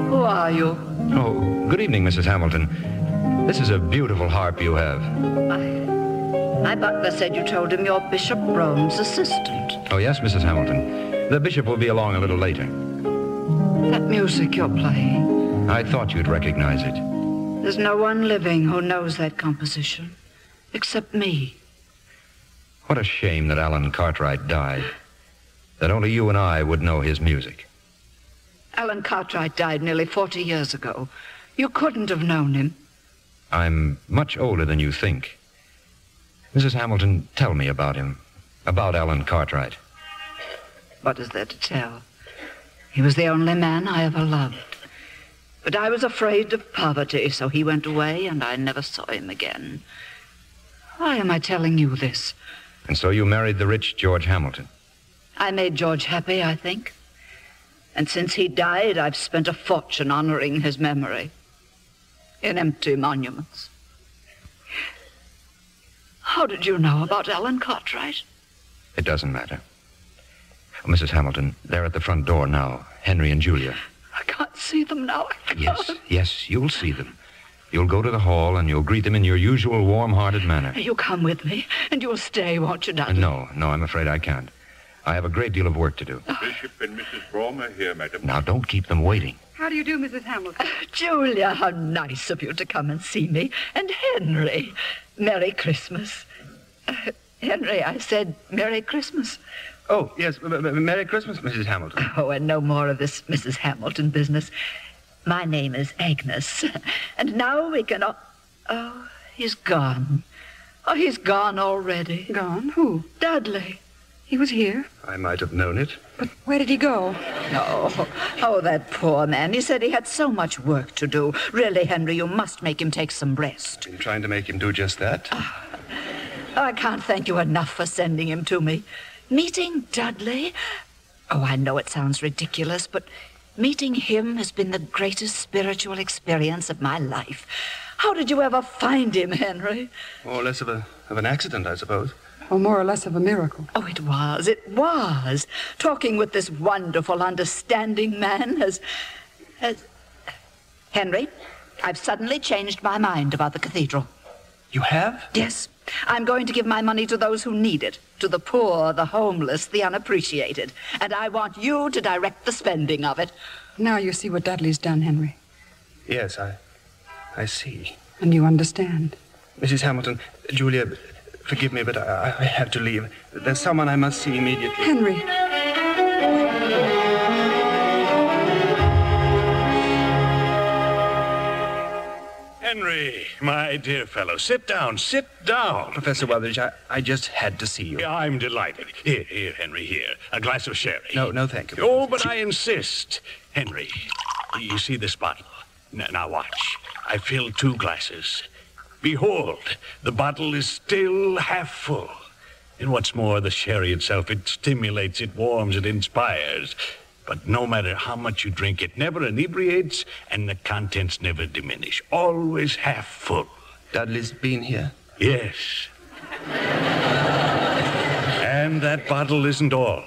Who are you? Oh, good evening, Mrs. Hamilton. This is a beautiful harp you have. My butler said you told him you're Bishop Brougham's assistant. Oh, yes, Mrs. Hamilton. The bishop will be along a little later. That music you're playing. I thought you'd recognize it. There's no one living who knows that composition, except me. What a shame that Alan Cartwright died. That only you and I would know his music. Alan Cartwright died nearly 40 years ago. You couldn't have known him. I'm much older than you think. Mrs. Hamilton, tell me about him. About Alan Cartwright. What is there to tell? He was the only man I ever loved. But I was afraid of poverty, so he went away and I never saw him again. Why am I telling you this? And so you married the rich George Hamilton. I made George happy, I think. And since he died, I've spent a fortune honoring his memory. In empty monuments. How did you know about Alan Cartwright? It doesn't matter. Oh, Mrs. Hamilton, they're at the front door now. Henry and Julia. I can't see them now. Yes, you'll see them. You'll go to the hall and you'll greet them in your usual warm-hearted manner. You'll come with me, and you'll stay, won't you, Dudley? No, I'm afraid I can't. I have a great deal of work to do. Bishop and Mrs. Brougham are here, madam. Now, don't keep them waiting. How do you do, Mrs. Hamilton? Julia, how nice of you to come and see me. And Henry, Merry Christmas. Henry, I said Merry Christmas. Oh, yes, Merry Christmas, Mrs. Hamilton. Oh, and no more of this Mrs. Hamilton business. My name is Agnes. And now we can... Oh, he's gone. Oh, he's gone already. Gone? Who? Dudley. He was here. I might have known it. But where did he go? Oh, that poor man. He said he had so much work to do. Really, Henry, you must make him take some rest. I've been trying to make him do just that. I can't thank you enough for sending him to me. Meeting Dudley? Oh, I know it sounds ridiculous, but meeting him has been the greatest spiritual experience of my life. How did you ever find him, Henry? More or less of an accident, I suppose. Or more or less of a miracle. Oh, it was. Talking with this wonderful, understanding man has... Henry, I've suddenly changed my mind about the cathedral. You have? Yes. I'm going to give my money to those who need it, to the poor, the homeless, the unappreciated. And I want you to direct the spending of it. Now you see what Dudley's done, Henry. Yes, I see. And you understand. Mrs. Hamilton, Julia, forgive me, but I have to leave. There's someone I must see immediately. Henry. Henry, my dear fellow, sit down, sit down. Professor Weatheridge, I just had to see you. Yeah, I'm delighted. Here, Henry, here. A glass of sherry. No, thank you. Oh, but I insist. Henry, you see this bottle? Now watch. I filled 2 glasses. Behold, the bottle is still half full. And what's more, the sherry itself, it stimulates, it warms, it inspires. But no matter how much you drink, it never inebriates, and the contents never diminish. Always half full. Dudley's been here? Yes. And that bottle isn't all.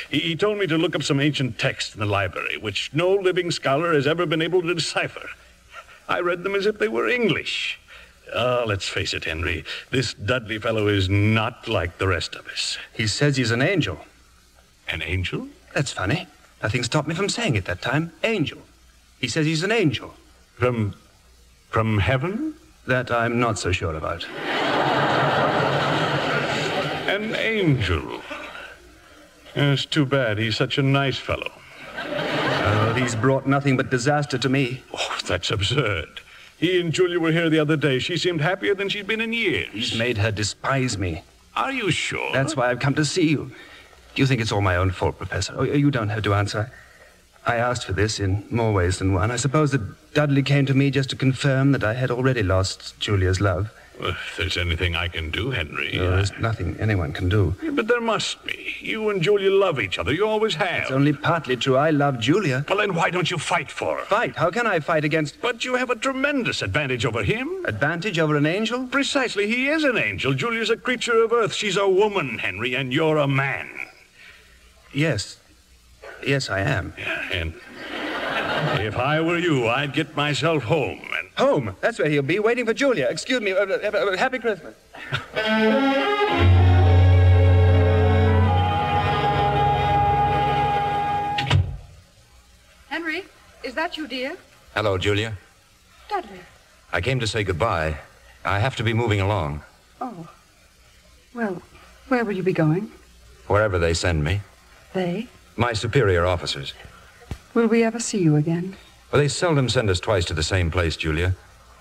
He told me to look up some ancient texts in the library, which no living scholar has ever been able to decipher. I read them as if they were English. Let's face it, Henry. This Dudley fellow is not like the rest of us. He says he's an angel. An angel? That's funny. Nothing stopped me from saying it that time. Angel. He says he's an angel. From heaven? That I'm not so sure about. An angel. It's too bad. He's such a nice fellow. He's brought nothing but disaster to me. Oh, that's absurd. He and Julia were here the other day. She seemed happier than she'd been in years. He's made her despise me. Are you sure? That's why I've come to see you. Do you think it's all my own fault, Professor? Oh, you don't have to answer. I asked for this in more ways than one. I suppose that Dudley came to me just to confirm that I had already lost Julia's love. Well, if there's anything I can do, Henry... No, there's nothing anyone can do. Yeah, but there must be. You and Julia love each other. You always have. It's only partly true. I love Julia. Well, then why don't you fight for her? Fight? How can I fight against... But you have a tremendous advantage over him. Advantage over an angel? Precisely. He is an angel. Julia's a creature of earth. She's a woman, Henry, and you're a man. Yes. Yes, I am. Yeah, and if I were you, I'd get myself home. And... Home? That's where he'll be, waiting for Julia. Excuse me. Happy Christmas. Henry, is that you, dear? Hello, Julia. Dudley. I came to say goodbye. I have to be moving along. Oh. Well, where will you be going? Wherever they send me. They? My superior officers. Will we ever see you again? Well, they seldom send us twice to the same place, Julia.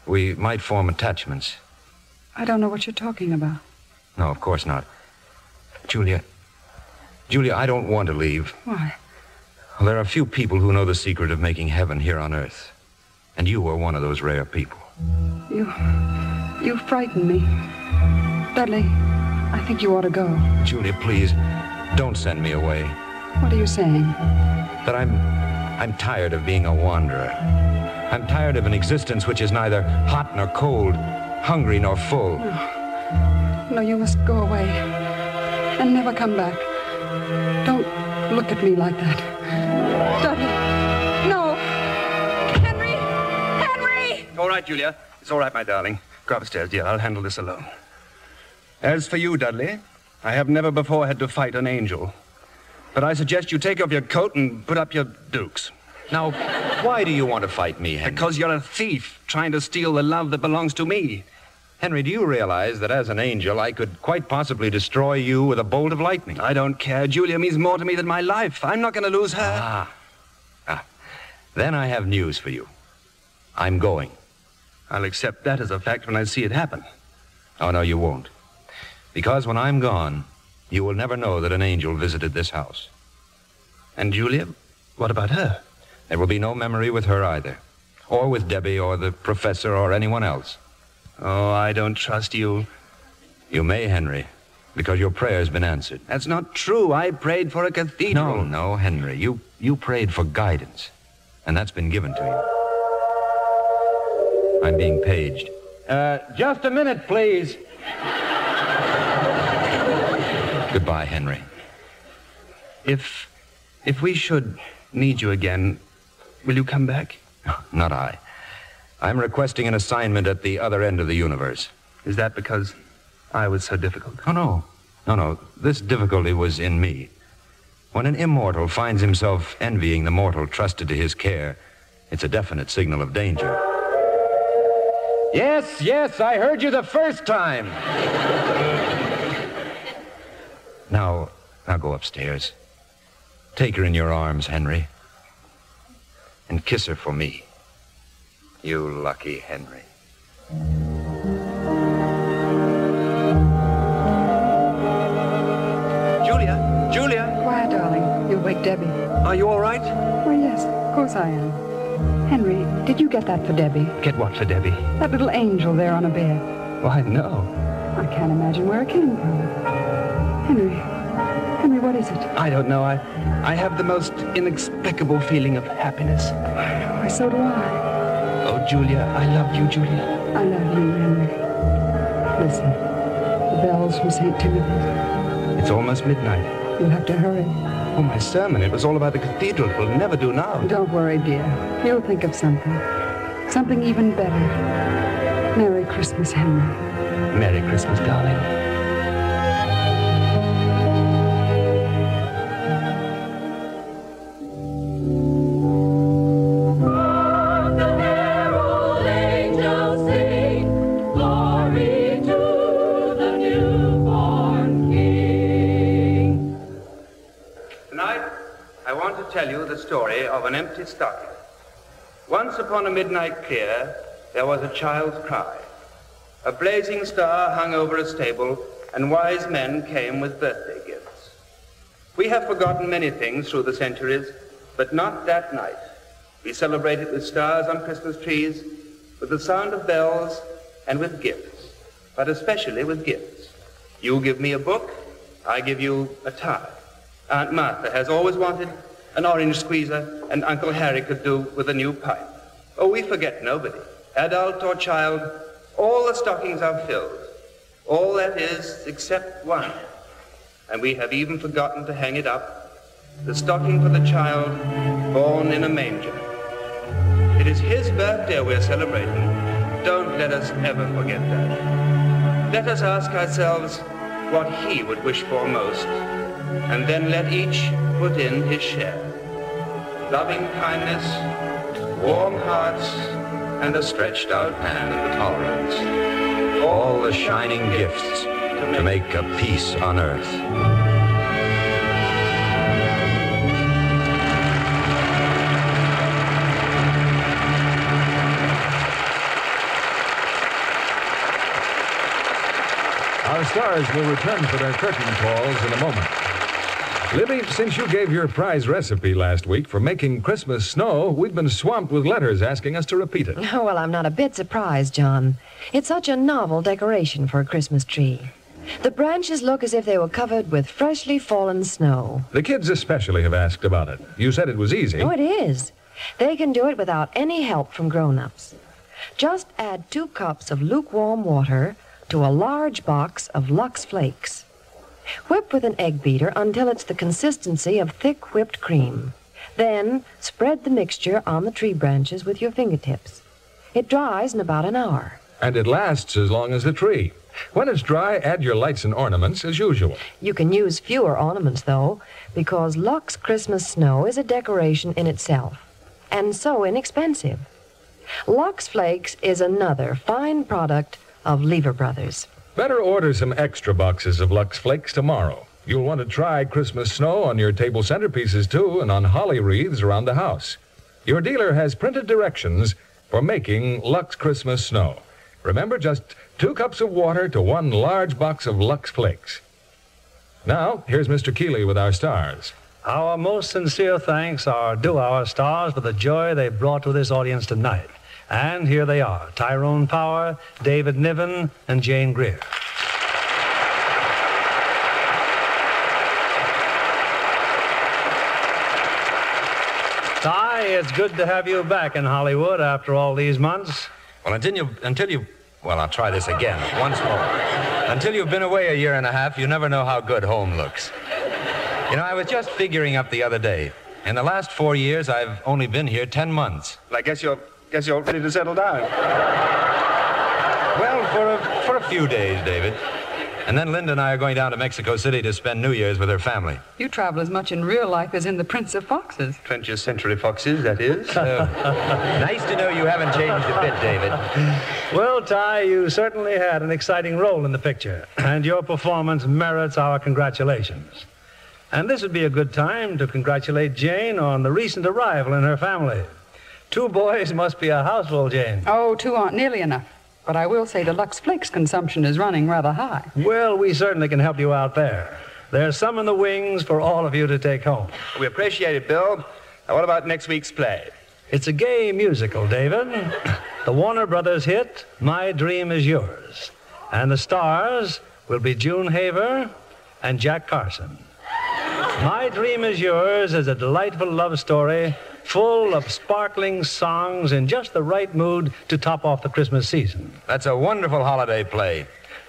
We might form attachments. I don't know what you're talking about. No, of course not. Julia, I don't want to leave. Why? Well, there are few people who know the secret of making heaven here on earth. And you are one of those rare people. You frighten me. Dudley, I think you ought to go. Julia, please, don't send me away. What are you saying? That I'm tired of being a wanderer. I'm tired of an existence which is neither hot nor cold, hungry nor full. No, you must go away and never come back. Don't look at me like that. Dudley, no. Henry! Henry! All right, Julia. It's all right, my darling. Go upstairs, dear. I'll handle this alone. As for you, Dudley, I have never before had to fight an angel. But I suggest you take off your coat and put up your dukes. Now, why do you want to fight me, Henry? Because you're a thief trying to steal the love that belongs to me. Henry, do you realize that as an angel, I could quite possibly destroy you with a bolt of lightning? I don't care. Julia means more to me than my life. I'm not going to lose her. Then I have news for you. I'm going. I'll accept that as a fact when I see it happen. Oh, no, you won't. Because when I'm gone, You will never know that an angel visited this house. And Julia? What about her? There will be no memory with her either. Or with Debbie or the professor or anyone else. Oh, I don't trust you. You may, Henry, because your prayer's been answered. That's not true. I prayed for a cathedral. No, Henry. You prayed for guidance. And that's been given to you. I'm being paged. Just a minute, please. Goodbye, Henry. If we should need you again, will you come back? Not I. I'm requesting an assignment at the other end of the universe. Is that because I was so difficult? Oh, no. This difficulty was in me. When an immortal finds himself envying the mortal trusted to his care, it's a definite signal of danger. Yes, I heard you the first time. Now go upstairs. Take her in your arms, Henry. And kiss her for me. You lucky Henry. Julia? Why, darling? You'll wake Debbie. Are you all right? Well, yes, of course I am. Henry, did you get that for Debbie? Get what for Debbie? That little angel there on a bed. Why, no. I can't imagine where it came from. Henry, what is it? I don't know. I have the most inexplicable feeling of happiness. Why, so do I. Oh, Julia, I love you, Julia. I love you, Henry. Listen, the bells from St. Timothy's. It's almost midnight. You'll have to hurry. Oh, my sermon. It was all about the cathedral. It will never do now. Don't worry, dear. You'll think of something. Something even better. Merry Christmas, Henry. Merry Christmas, darling. Tell you the story of an empty stocking. Once upon a midnight clear, there was a child's cry. A blazing star hung over a stable, and wise men came with birthday gifts. We have forgotten many things through the centuries, but not that night. We celebrated with stars on Christmas trees, with the sound of bells, and with gifts, but especially with gifts. You give me a book, I give you a tie. Aunt Martha has always wanted an orange squeezer, and Uncle Harry could do with a new pipe. Oh, we forget nobody, adult or child. All the stockings are filled. All that is, except one. And we have even forgotten to hang it up. The stocking for the child born in a manger. It is his birthday we're celebrating. Don't let us ever forget that. Let us ask ourselves what he would wish for most, and then let each put in his share. Loving kindness, warm hearts, and a stretched out hand of tolerance. All the shining gifts to make a peace on earth. Our stars will return for their curtain calls in a moment. Libby, since you gave your prize recipe last week for making Christmas snow, we've been swamped with letters asking us to repeat it. Oh, well, I'm not a bit surprised, John. It's such a novel decoration for a Christmas tree. The branches look as if they were covered with freshly fallen snow. The kids especially have asked about it. You said it was easy. Oh, it is. They can do it without any help from grown-ups. Just add 2 cups of lukewarm water to a large box of Lux Flakes. Whip with an egg beater until it's the consistency of thick whipped cream. Then spread the mixture on the tree branches with your fingertips. It dries in about an hour. And it lasts as long as the tree. When it's dry, add your lights and ornaments as usual. You can use fewer ornaments, though, because Lux Christmas Snow is a decoration in itself, and so inexpensive. Lux Flakes is another fine product of Lever Brothers. Better order some extra boxes of Lux Flakes tomorrow. You'll want to try Christmas snow on your table centerpieces, too, and on holly wreaths around the house. Your dealer has printed directions for making Lux Christmas snow. Remember, just 2 cups of water to 1 large box of Lux Flakes. Now, here's Mr. Keeley with our stars. Our most sincere thanks are due our stars for the joy they brought to this audience tonight. And here they are, Tyrone Power, David Niven, and Jane Greer. Ty, it's good to have you back in Hollywood after all these months. Well, I'll try this again, once more. Until you've been away a year and a half, you never know how good home looks. You know, I was just figuring up the other day. In the last 4 years, I've only been here 10 months. Well, I guess you're ready to settle down. Well, for a few days, David. And then Linda and I are going down to Mexico City to spend New Year's with her family. You travel as much in real life as in The Prince of Foxes. 20th century foxes, that is. Nice to know you haven't changed a bit, David. Well, Ty, you certainly had an exciting role in the picture, and your performance merits our congratulations. And this would be a good time to congratulate Jane on the recent arrival in her family. 2 boys must be a houseful, Jane. Oh, 2 aren't nearly enough. But I will say the Lux Flakes consumption is running rather high. Well, we certainly can help you out there. There's some in the wings for all of you to take home. We appreciate it, Bill. Now, what about next week's play? It's a gay musical, David. The Warner Brothers hit, My Dream Is Yours. And the stars will be June Haver and Jack Carson. My Dream Is Yours is a delightful love story full of sparkling songs in just the right mood to top off the Christmas season. That's a wonderful holiday play.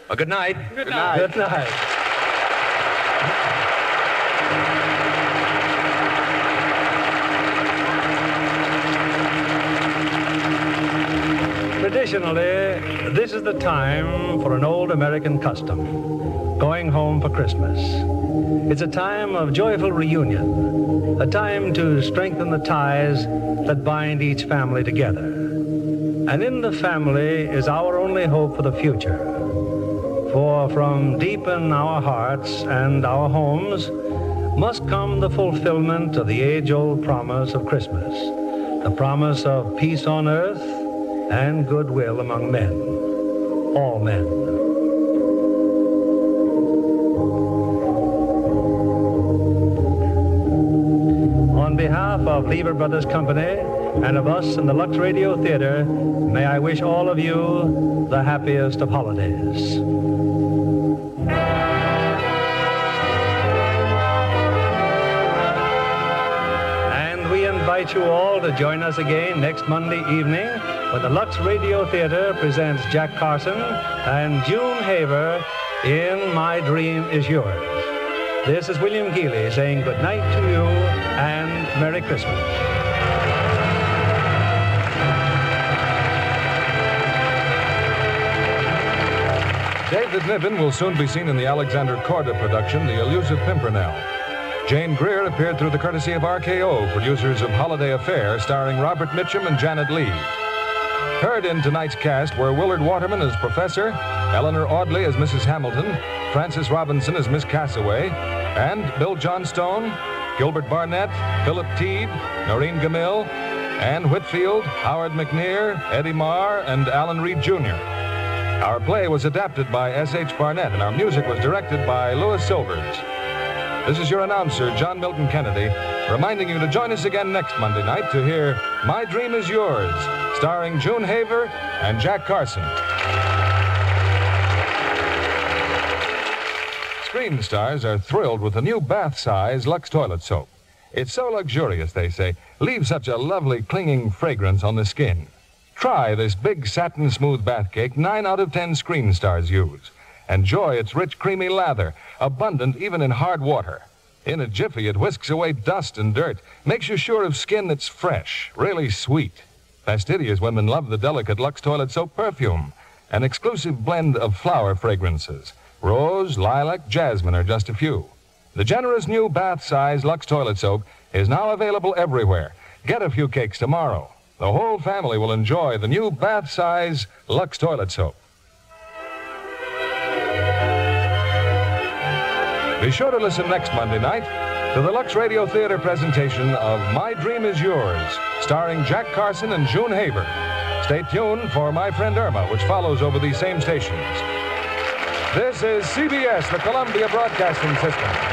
Well, good night. Good night. Good night. Traditionally, this is the time for an old American custom, going home for Christmas. It's a time of joyful reunion, a time to strengthen the ties that bind each family together. And in the family is our only hope for the future. For from deep in our hearts and our homes must come the fulfillment of the age-old promise of Christmas, the promise of peace on earth and goodwill among men, all men. On behalf of Lever Brothers Company and of us in the Lux Radio Theater, may I wish all of you the happiest of holidays. And we invite you all to join us again next Monday evening when the Lux Radio Theater presents Jack Carson and June Haver in My Dream Is Yours. This is William Keeley saying good night to you and Merry Christmas. David Niven will soon be seen in the Alexander Korda production, The Elusive Pimpernel. Jane Greer appeared through the courtesy of RKO, producers of Holiday Affair, starring Robert Mitchum and Janet Leigh. Heard in tonight's cast were Willard Waterman as Professor, Eleanor Audley as Mrs. Hamilton, Frances Robinson as Miss Cassaway, and Bill Johnstone, Gilbert Barnett, Philip Teed, Noreen Gamil, Ann Whitfield, Howard McNear, Eddie Marr, and Alan Reed Jr. Our play was adapted by S.H. Barnett, and our music was directed by Louis Silvers. This is your announcer, John Milton Kennedy, reminding you to join us again next Monday night to hear My Dream Is Yours, starring June Haver and Jack Carson. Screen stars are thrilled with the new bath-size Lux toilet soap. It's so luxurious, they say, leaves such a lovely clinging fragrance on the skin. Try this big satin smooth bath cake 9 out of 10 screen stars use. Enjoy its rich creamy lather, abundant even in hard water. In a jiffy, it whisks away dust and dirt, makes you sure of skin that's fresh, really sweet. Fastidious women love the delicate Lux toilet soap perfume, an exclusive blend of flower fragrances. Rose, lilac, jasmine are just a few. The generous new bath-size Lux toilet soap is now available everywhere. Get a few cakes tomorrow. The whole family will enjoy the new bath-size Lux toilet soap. Be sure to listen next Monday night to the Lux Radio Theater presentation of My Dream Is Yours, starring Jack Carson and June Haver. Stay tuned for My Friend Irma, which follows over these same stations. This is CBS, the Columbia Broadcasting System.